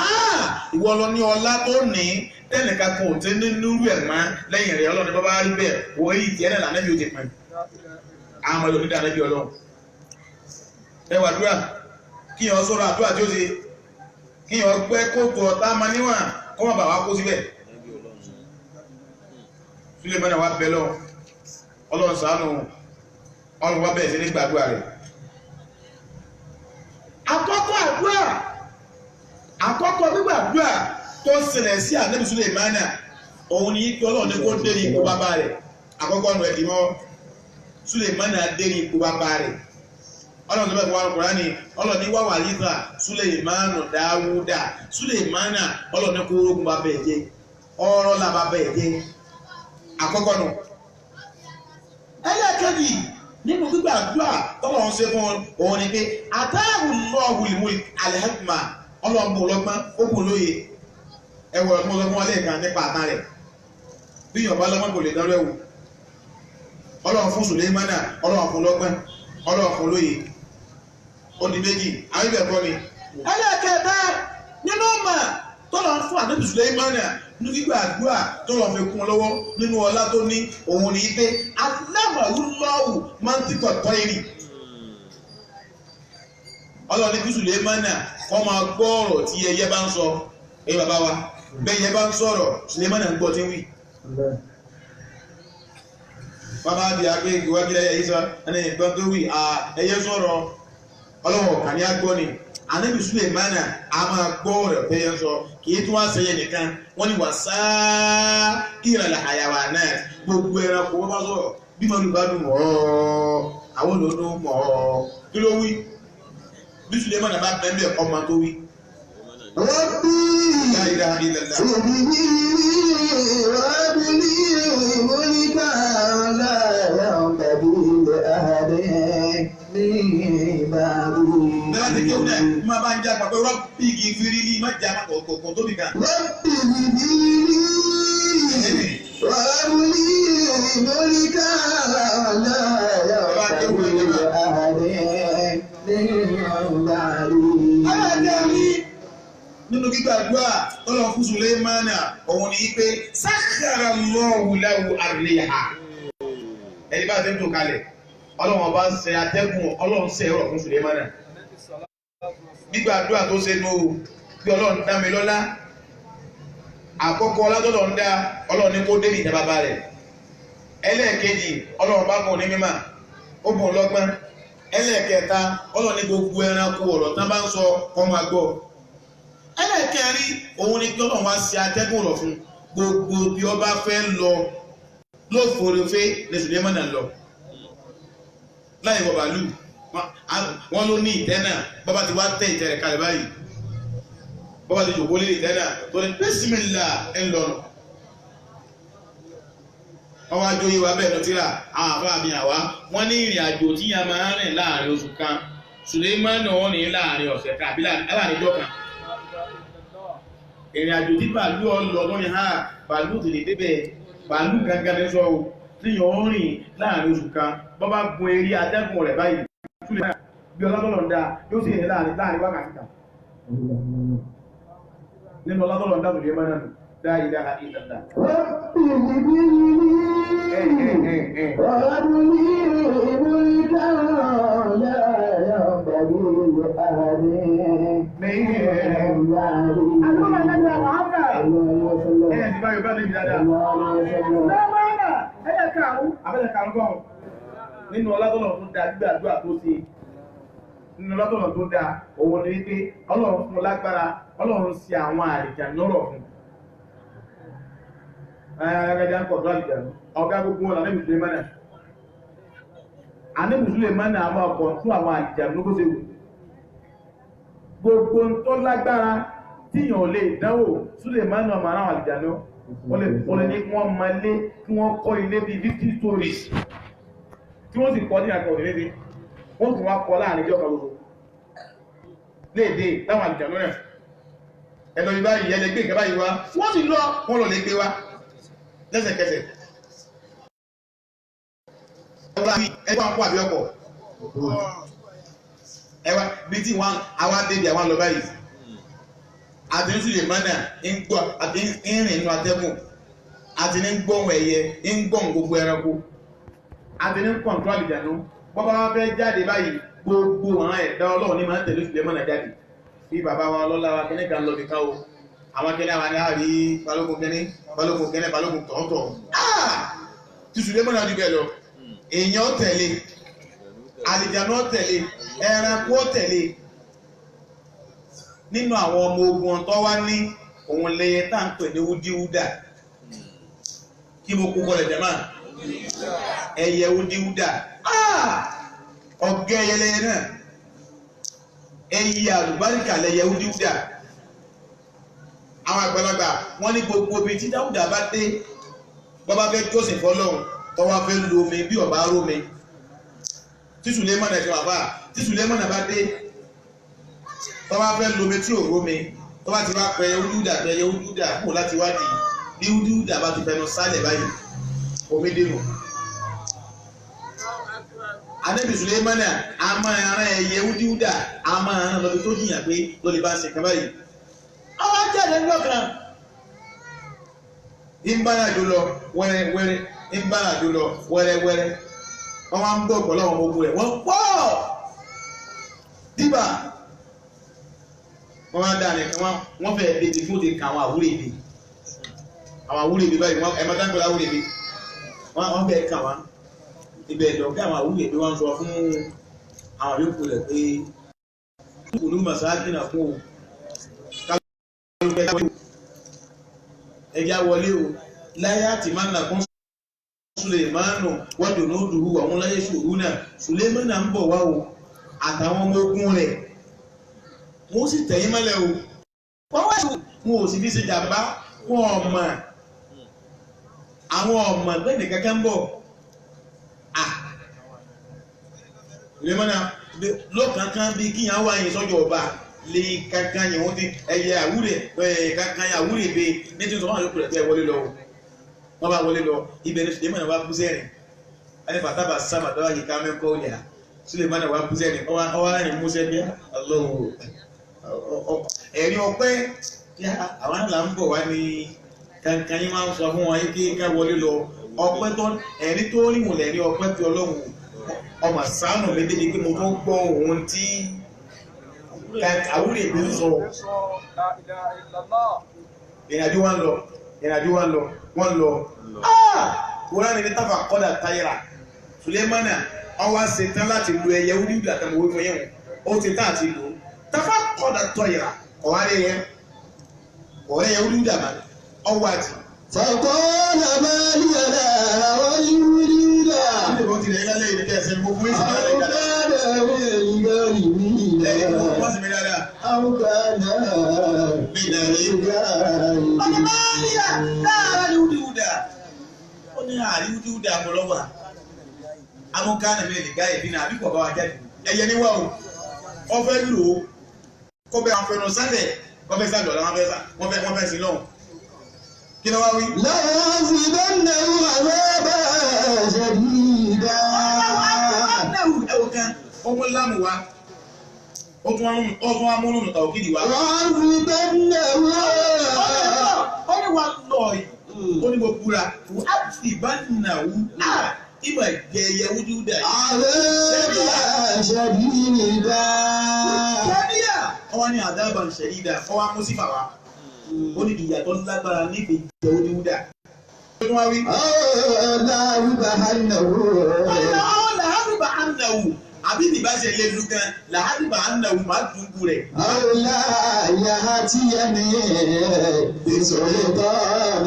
ìwọ lọ ní ọlá tó ní tẹ́nìkan kò tẹ́ nínú ẹ̀ mọ́ lẹ́yìn rẹ̀ Ọlọ́run bá bá rí bẹ́ẹ̀ wọ́n èyí tiẹ̀ náà lànàbí ó ti pín àwọn ọmọ ìlú Ànábì Ọlọ́run ẹ wà dúrà kí yàn sọ̀rọ̀ àdúrà tí ó ṣe kí yàn gbẹ́ kóòtù ọ̀tá máa níwọ̀n kọ́ máa bà wá kó síbẹ̀ Sùlẹ̀mánà wá bẹ lọ́run Ọlọ́run ṣàánú Ọlọ́run wá bẹ̀rẹ̀ sí ní gbàdúrà rẹ̀ àkọ́kọ́ àdúrà àkọ́kọ́ gbígbàdúrà tó ṣẹlẹ̀ sí Ànábì Sùlẹ̀mánà òun ni kí Ọlọ́run ní kó dé ní ipò bàbá rẹ̀ àkọ́kọ́ nù ẹ̀dì mọ́ Sùlẹ̀mánà dé ní ipò bàbá rẹ̀ Ọlọ́run tó bẹ̀ fún wa Kùránì Ọlọ́run ní wàwà ríta Sùlẹ̀mánà Dáwúdà Sùlẹ̀mánà Ọlọ́run ní kó rógun bàbá ẹ̀ jẹ́ ọ̀rọ̀ là bàbá ẹ̀ jẹ́ àkọ́kọ́ nù ẹlẹ́kẹ̀jì nínú gbígbàdúrà tọ́lọ́run ṣe fún òun ni pé àtàrù lọ́ọ̀hùn ìmú alẹ́hẹ́kùnmá Ọlọ́run bò lọ́gbọ́n ó bò lóye ẹwọ ọmọ ọlọ́gbọ́n alẹ́ kan nípa àtà rẹ̀ bí yọ̀bá lọ́gbọ́n kò lè dánrọ ẹ̀wò Ọlọ́run fún Sùlẹ̀mánà Ọlọ́run fún lọ́gbọ́n Ọlọ́run fún lóye ó di méjì àríbẹ̀kọ́ ni ẹlẹ́kẹ̀ẹ́ta nínú ọmọ tọ́lọ́run fún Ànábì Sùlẹ̀mánà ní gbígbàdúrà tọ́lọ́run fi kún lọ́wọ́ nínú ọlá tó ní òun ní pé alámàlúlọ́wù máa ń tìkọ̀ tọ́ ìrì Ọlọ́run ní kí Sùlẹ̀mánà kọ́ máa gbọ́ ọ̀rọ̀ tí ẹyẹ bá ń sọ bàbá wa bẹ́yẹ bá ń sọ̀rọ̀ Sùlẹ̀mánà ń gbọ́ tí ń wí bàbá bí agbé ìwágílẹ̀ ẹyẹ sọ ẹni ìgbọ́n tó wí ẹyẹ sọ̀rọ̀ Ọlọ́run ọ̀kà ní agbọ́ ni Ànábì Sùlẹ̀mánà a máa gbọ́ ọ̀rọ̀ tẹ́yẹ sọ kì í tún wá sẹ́yẹ nìkan wọ́n ní wà sáá ìrẹ̀lẹ̀ àyàwó náà gbogbo ẹranko wọ́n bá sọ̀rọ̀ bí mọ́lù bá dùn mọ́ àwọn olóòdó mọ́ kí ló wí bí Sùlẹ̀mánà bá bẹ́ẹ̀ ọmọ tó wí. ربي ابني وابني ملكا لا ينبغي لأحد من بعدي. láti kí ó náà máa bá ń já pàpẹ́ rọ́bì kì í fi rí ní má já kọ̀ọ̀kan tóbi kan. ربي ابني وابني ملكا لا ينبغي لأحد من بعدي. Nínú gbígbàdúrà tọ́lọ̀ fún Sùlẹ̀mánà òun ni pé sákàrà lọ́wọ́ láwọ́ àríyá ẹni bá tẹ́ tó kalẹ̀ Ọlọ́run bá ṣe atẹ́gùn Ọlọ́run ṣe ẹ̀rọ fún Sùlẹ̀mánà gbígbàdúrà tó ṣe nù bí Ọlọ́run dá mi lọ́lá àkọ́kọ́ ọlátọ́lọ́ ń dá Ọlọ́run ní kó débì ìjà bàbá rẹ̀ ẹlẹ́ẹ̀kejì Ọlọ́run bá bùn ní mímọ̀ ó bùn lọ́gbọ́n ẹlẹ́ẹ̀kẹta Ọlọ́run ní gbogbo ẹranko ọ̀rọ̀ tán bá ń sọ ọmọ àgbọ̀ ẹlẹ́ẹ̀kẹrin òun ni kí Ọlọ́run wá sí atẹ́gùn rọ̀ fún gbogbo bí ó bá fẹ́ lọ lófòrèfé ní Sùlẹ̀mánà lọ láì wọ bàálù wọ́n ló ní ìtẹ́nà bọ́bá ti wá tẹ́ ìtẹ́ rẹ̀ kalẹ̀ báyìí bọ́bá ti jòkó lé ìtẹ́nà tó ní bísímìlà ń lọ wọ́n wá jó yíwa bẹ́ẹ̀ nọtíra àwọn àfáà mi àwá wọ́n ní ìrìn àjò tí a máa rìn láàrin oṣù kan Sùlẹ̀mánà wọ́n ní láàrin ọ̀sẹ̀ kan àbí láàrin ọjọ́ kan ìrìn àjò tí bàálù ọlọ́gbọ́n ni ha bàálù tó lè débẹ̀ bàálù gangan ní sọ o tí yọ ń rìn láàrin oṣù kan bọ́ bá gun eré atẹ́gùn rẹ̀ báyìí Sùlẹ̀mánà bí ọlọ́tọ́lọ́ ń dá yóò sì rìn láàrin wákàtí kan nínú ọlọ́tọ́lọ́ ń dá Sùlẹ̀mánà nù dáadáa ìdàdà nínú ọlọ́tọ́lọ́ tó dá gbígbàdúrà tó ṣe nínú ọlọ́tọ́lọ́ tó dá òun ní wípé Ọlọ́run fún lágbára Ọlọ́run sí àwọn àlìjànnú lọ́rọ̀ fún ayára ń kọ̀dọ̀ àlìjànnú ọ̀gá gbogbo wọn Ànábì Sùlẹ̀mánà Ànábì Sùlẹ̀mánà àwọn ọkọ̀ tún àwọn àlìjànnú kó ṣe wù gbogbo tó lágbára tíyàn lè dánwò Sùlẹ̀mánà ọmọ àwọn àlìjànnú wọ́n lè ní wọ́n máa lé kí wọ́n kọ́ ilé bíi 50 stories tí wọ́n sì kọ́ ní àkọ́ òdìlédé wọ́n tún wá kọ́ láàrin ìjọ kan lóṣù léèdè láwọn àlìjànnú rẹ̀ ẹ̀lọ́ ìbá ìyẹn lè gbé ìgbà báyìí wá wọ́n sì lọ wọ́n lọ lè gbé wá lẹ́sẹ̀kẹsẹ̀ ẹgbẹ́ wọn kó àbí ọkọ̀ ẹwà bí tí wọn àwa débi àwọn lọ báyìí àti ní Sulemana ń gbọ́ àti ń rìn inú atẹ́gùn àti ní gbóhùn ẹyẹ ń gbóhùn gbogbo ẹranko àti ní kọ̀ǹtró àlìjànú bọ́bá wa fẹ́ jáde báyìí gbogbo àwọn ẹ̀dá Ọlọ́run ní máa ń tẹ̀lé Sulemana jáde bí bàbá wa ọlọ́lá wa kíní kan lọ bí ká o àwọn kíní àwọn ní àrí balógun kíní balógun tọ̀ọ̀tọ̀ tí Sulemana jù bẹ́ẹ̀ lọ èèyàn tẹ̀lé àlìjànú tẹ̀lé ẹranko tẹ̀lé nínú àwọn ọmọ ogun tó wá ní òun lẹ́yẹ tá ń pè ní wúdíwúdà kí mo kú kọlẹ̀ jẹ́ máa ẹyẹ wúdíwúdà ọ̀gẹ́ ẹyẹlẹyẹ náà ẹyẹ àlùbáríkà lẹ́yẹ wúdíwúdà àwọn àgbàlagbà wọ́n ní gbogbo ibi tí Dáúdà bá dé bọ́bá fẹ́ jọ́sìn fọ́lọ́run tó wá fẹ́ lo omi bí ọ̀bá rómi tí Sulemana ti wà fà tí Sulemana bá dé tó bá fẹ́ lomi tí ò rómi tó bá ti wá pẹ wúdúdà pẹ̀yẹ wúdúdà kò láti wádìí bí wúdúdà bá ti fẹnu sálẹ̀ báyìí omi dènù. Ànábì Sulemana a máa rán ẹyẹ wúdúdà a máa rán lọ́bi tó jìyàn pé ló lè bá ṣe kan báyìí. àwọn ajáde ńlọ kan ìbánadó lọ wẹ́rẹ́wẹ́rẹ́ ìbánadó lọ wẹ́rẹ́wẹ́rẹ́ wọ́n wá ń gbọ́ ọ̀pọ̀ láwọn ọmọ ogun rẹ̀ wọ́n pọ̀ dìbà wọ́n wá dáa nìkan wọ́n fẹ́ ètè fún ti ka àwọn àwúrèdè báyìí ẹ̀mọ́ dáńgbọ́lá àwúrèdè wọ́n fẹ́ kà wá ibẹ̀ ìdọ̀gá àwọn àwúrèdè wọ́n sọ fún àwọn yòókù rẹ̀ pé kùnú màsáàkì náà fún o ẹja wọlé o láyé àti máa nà kún Sulemanu wọ́dọ̀ ní òdùrú àwọn láyé ṣòro náà Sulemana ń bọ̀ wá o àtàwọn ọmọ ogun rẹ̀ wọ́n sì tẹ̀yìn mọ́lẹ̀ o wọ́n wá ṣù wọn ò sì fi ṣe jàmbá wọn ọmọ àwọn ọmọ gbẹ́nì kankan ń bọ̀ Sulemana lọ́kànkan bí kíyàn wá yìí sọ́jọ́ ọba lè kankan yìí wọ́n ti ẹyẹ àwúrẹ̀ kankan àwúrẹ̀ bẹ́ẹ̀ nítorí sọ́wọ́n àyọkù rẹ̀ tẹ́ wọlé lọ wọ́n bá wọlé lọ ibẹ̀ ní Sulemana wá kú sẹ́rìn ẹni fàtàbà sábà tó wà yìí ká mẹ́kọ́ ọ̀lẹ́ à Sulemana wá kú sẹ́rìn ọwọ́ rìn mú sẹ́bíà ọlọ́wọ́ ẹ̀rí ọpẹ́ àwọn àlà ń bọ̀ wá ní kankan yìí máa ń sọ fún wọn yìí kí ká wọlé lọ ọpẹ́ tó ẹ̀rí tó rí mùlẹ̀ ní ọpẹ́ tí Ọlọ́run ọmọ sánù mi débi pé mo tó gbọ́ ohun tí àwúrẹ̀ ìgbé ń sọ ìrìnàjò wọ́n lọ wọ́n ní tàfà kọ́dà táyìrà Sulemana ọwá ṣetán láti lo ẹyẹ wúdúwúdú àtàmọ̀wé fún yẹn ó ti tán àti lò tàfà kọ́dà táyìrà ọ̀wárẹ̀ yẹn ọ̀rẹ́ yẹn wúdúwúdú àmà ọwọ́ àti. Faqala ma liya la wal wúdúwúdà. ilé ìbọn ti rẹ̀ yín lálẹ́ ìdíkẹ́ ẹ̀sẹ̀ gbogbo ìsìn náà lẹ́yìn dáadáa. wọ́n sì mi dáadáa. Àwùkàdà ọmọ máa ń yà láàárín wúdúwúdà ó ní àárín wúdúwúdà àmọ́lọ́wà amúkánà mi lè gáyè bí náà àbí kò bá wa jáde ẹyẹ níwá o wọ́n fẹ́ lò ó kó bẹ́ẹ̀ wọn fẹ́ràn sálẹ̀ wọ́n fẹ́ sálẹ̀ ọ̀la wọ́n fẹ́ sí lọ́hùn kí ló wá wí. لَيَعْذِبَنَّهُ عَذَابًا شَدِيدًا. ẹ̀wọ̀n kan ọmọ lámù wa ó tún amúnú nùtà òkìdí wa. لَيَعْذِبَنَّهُ. ó ní wa lọ yìí ó ní mo búra wọ́n á sì bá nàwó ìgbà jẹyẹ wúdúwúdà yìí. عَذَابًا شَدِيدًا. Ṣẹ́díyà ọwọ́ ní àdábà ṣẹ̀dídà ọwọ́ amúsífà wa ó ní ìyàtọ̀ lágbára níbi ìjẹ wúdúwúdà. ó tún wá wí. لَأَذْبَحَنَّهُ. làhàbìbà ànàwù àbí nìbá ṣe lé lu gan làhàbìbà ànàwù máa dùnkù rẹ̀. أَوْ لَيَأْتِيَنِّي بِسُلْطَانٍ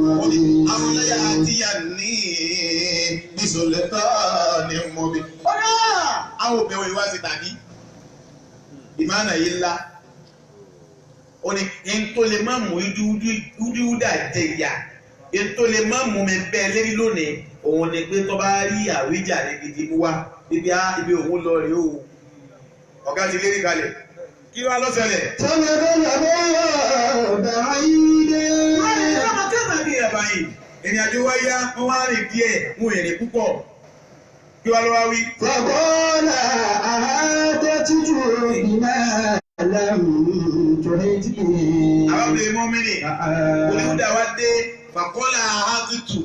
مُّبِينٍ. àwọn ọlọ́yà àti àní bisultani mubin. ọ̀rẹ́ àwọn obìnrin wá sí tàbí ìmáàna yìí ńlá ó ní tó lè má mú wúdúwúdà jẹ ìyà tó lè má mú mi bẹ́ẹ̀ lérí lónìí òun ni pé tó bá rí àwíjàre gidi mú wá ibi òun lọ rí o ọ̀gá ti lérí kalẹ̀ kí wá ló ṣẹlẹ̀. ìrìn àjò wáyá wọ́n wá rìn díẹ̀ mú èrè púpọ̀ kí wá ló wá wí. فقال أحاطت بما لم تحط به. àwọn obìnrin mọ́mìnì oníwúdà wá dé fàkọ́lá àhátùtù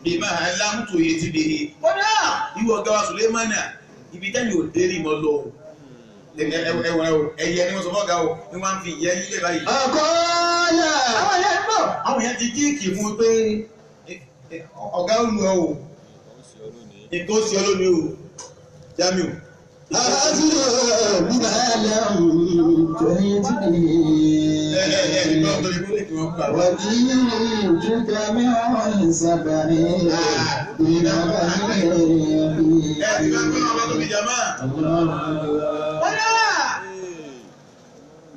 bímọ alámùtò yìí ti bèèrè kọ́dà ìwọ ọ̀gá wa Sùlẹ́mánà ibi tẹ́lẹ̀ ò dérí mọ́ lọ ẹ̀yẹ ni wọ́n sọ fọ́gá o ni wọ́n fi ìyẹ́ yílé báyìí. Àkọ́ọ́lá. àwọn yẹn ti kíkì fún pé ọ̀gá olù ọ o nǹkan ó sì ọ lónìí o Jamiu. Àhátùtù bímọ alámùtò yìí ti bèèrè. وجئتك من سفر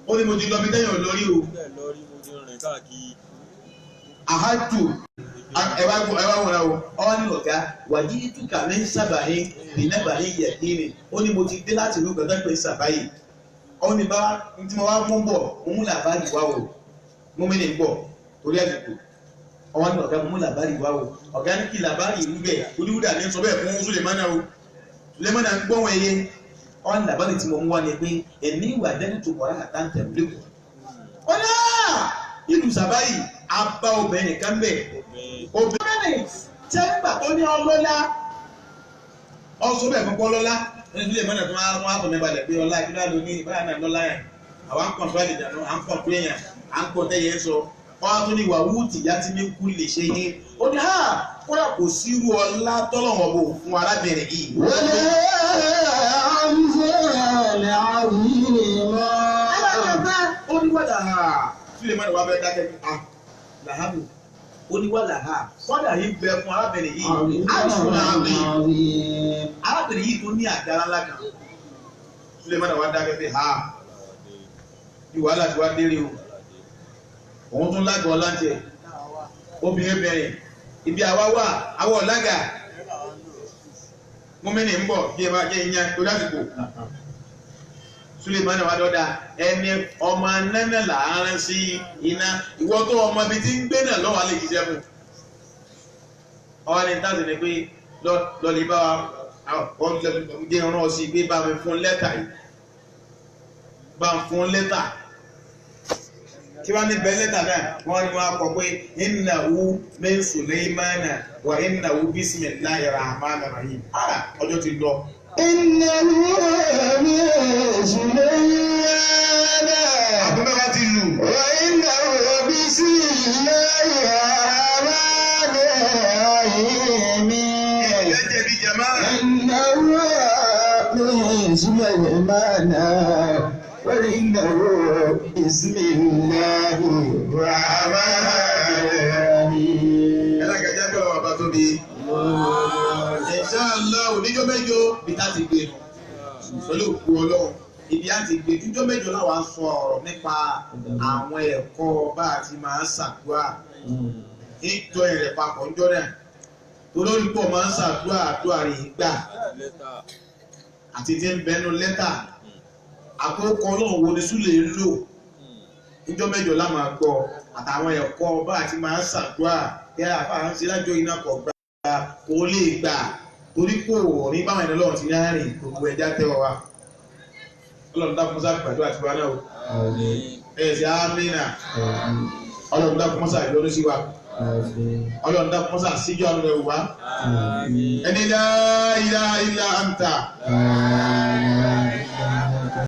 ó ní mo ti lọ bí tẹ́yàn lórí o. àhájù ẹwà wọ̀nà o ọwọ́ ní ọ̀gá wàjí túkà ní sábàáyé ìnẹ́bàáyé yẹ̀kínì ó ní mo ti dé láti ìlú gbẹ̀dẹ́ pé sàbáyé ó ní bá tí mo wá mú bọ̀ mo mú làbáyé wá o mo mi ní bọ̀ torí àdìgbò ọwọ́ ní ọ̀gá mo mú làbáyé wá o ọ̀gá ní kí làbáyé ìlú bẹ̀ oníwúdà ní sọ bẹ́ẹ̀ fún Sùlẹ́mánà o Sùlẹ́mánà ń gbọ́n ẹyẹ ọwọ́ ní làbáyé tí mo mú wá ni pé ẹ̀mí ìwà dẹ́nu tó kọ̀ọ̀rọ̀ àtàntẹ̀ bílẹ̀kù ọ̀nà ìlú sàbáyé abá obìnrin kan bẹ̀ obìnrin tẹ́gbà tó ní ọlọ́lá ọ̀sọ́ bẹ̀ fún ọlọ́lá ní Sùlẹ́mánà tó máa fọ̀ mẹ́ba lẹ̀ pé ọlá ìpínlẹ̀ àdó ní ìbára náà lọ́lá yẹn àwọn akọ̀ tó àlejò àná à ń kọ̀ tó yẹn à ń kọ̀ tẹ́yẹ sọ wọ́n tó ní wà wúùtì yá tí mi kú lè ṣe yé ó ní ha kódà kò sírú ọlá tọ́lọ̀wọ̀ bò fún arábìnrin yìí. wọlé àmúfẹ́lẹ̀ àwìmọ́. ó ní wàdà ha Sùlẹ́mánà wà bẹ́ẹ̀ dákẹ́ làhámù ó ní wàdà ha kódà yìí bẹ fún arábìnrin yìí arábìnrin yìí tó ní àgárá ńlá kan Sùlẹ́mánà wà dákẹ́ pé ha ní wàhálà tí wàá délé o òun tún lágọ̀ọ́ láǹtẹ̀ obìnrin bẹ̀rẹ̀ ibi àwa wà àwọ̀ ọ̀lága mọ́mẹ́nì ń bọ̀ bí ẹ máa jẹ́ ìyẹn tó dásìkò Sùlẹ́mánà wà dọ́dà ẹni ọmọ nẹ́nẹ́ làárín sí iná ìwọ tó ọmọ ibi tí ń gbé náà lọ́wọ́ alẹ́ jíjẹ́ fún ọwọ́ ni táàsì ni pé lọ́ọ̀lì bá wa jẹ́ ìran ọ̀sìn pé bá mi fún lẹ́tà yìí bá ń fún lẹ́tà kí wá ní bẹ lẹ́tà náà wọ́n ní wọ́n á kọ pé innahu min Sulaymana wa innahu bismillahir rahmanir rahim ọjọ́ ti lọ. innahu min Sulaymana. àbúrò bá ti lù. wa innahu bismillahir rahmanir rahim. ẹ̀jẹ̀ bíi jama. innahu min Sulaymana. وإنه بسم الله الرحمن الرحيم. ẹ̀rọ kẹjẹ bí ọ̀rọ̀ bàbá tóbi. Inshallah oníjọ́ mẹ́jọ bí tá ti gbé pẹ̀lú òkú Ọlọ́run ibi á ti gbé jíjọ́ mẹ́jọ náà wà á sọ ọ̀rọ̀ nípa àwọn ẹ̀kọ́ bá a ti máa ń ṣàdúrà ìjọ ìrẹ̀ papọ̀ ńjọ́ náà olórí pọ̀ máa ń ṣàdúrà àdúrà rẹ̀ gbà àti tí ń bẹnu lẹ́tà àkókò Ọlọ́run wo ni Súlè ń lò níjọ́ mẹ́jọ la máa gbọ́ àtàwọn ẹ̀kọ́ bá a ti máa ń ṣàdúrà kí àfáà ń ṣe lájọ́ iná kọ̀ gbà kó lè gbà torí kò ní báwọn ẹni Ọlọ́run ti ní àárín gbogbo ẹja tẹ́wọ́ wa Ọlọ́run dákun sáà gbàdúrà tiwa náà o ẹ̀ ṣe àmínà Ọlọ́run dákun mọ́sà ìyọ́nú sí wa Ọlọ́run dákun mọ́sà síjọ́ àánú rẹ̀ wá ẹni la ilaha illa anta.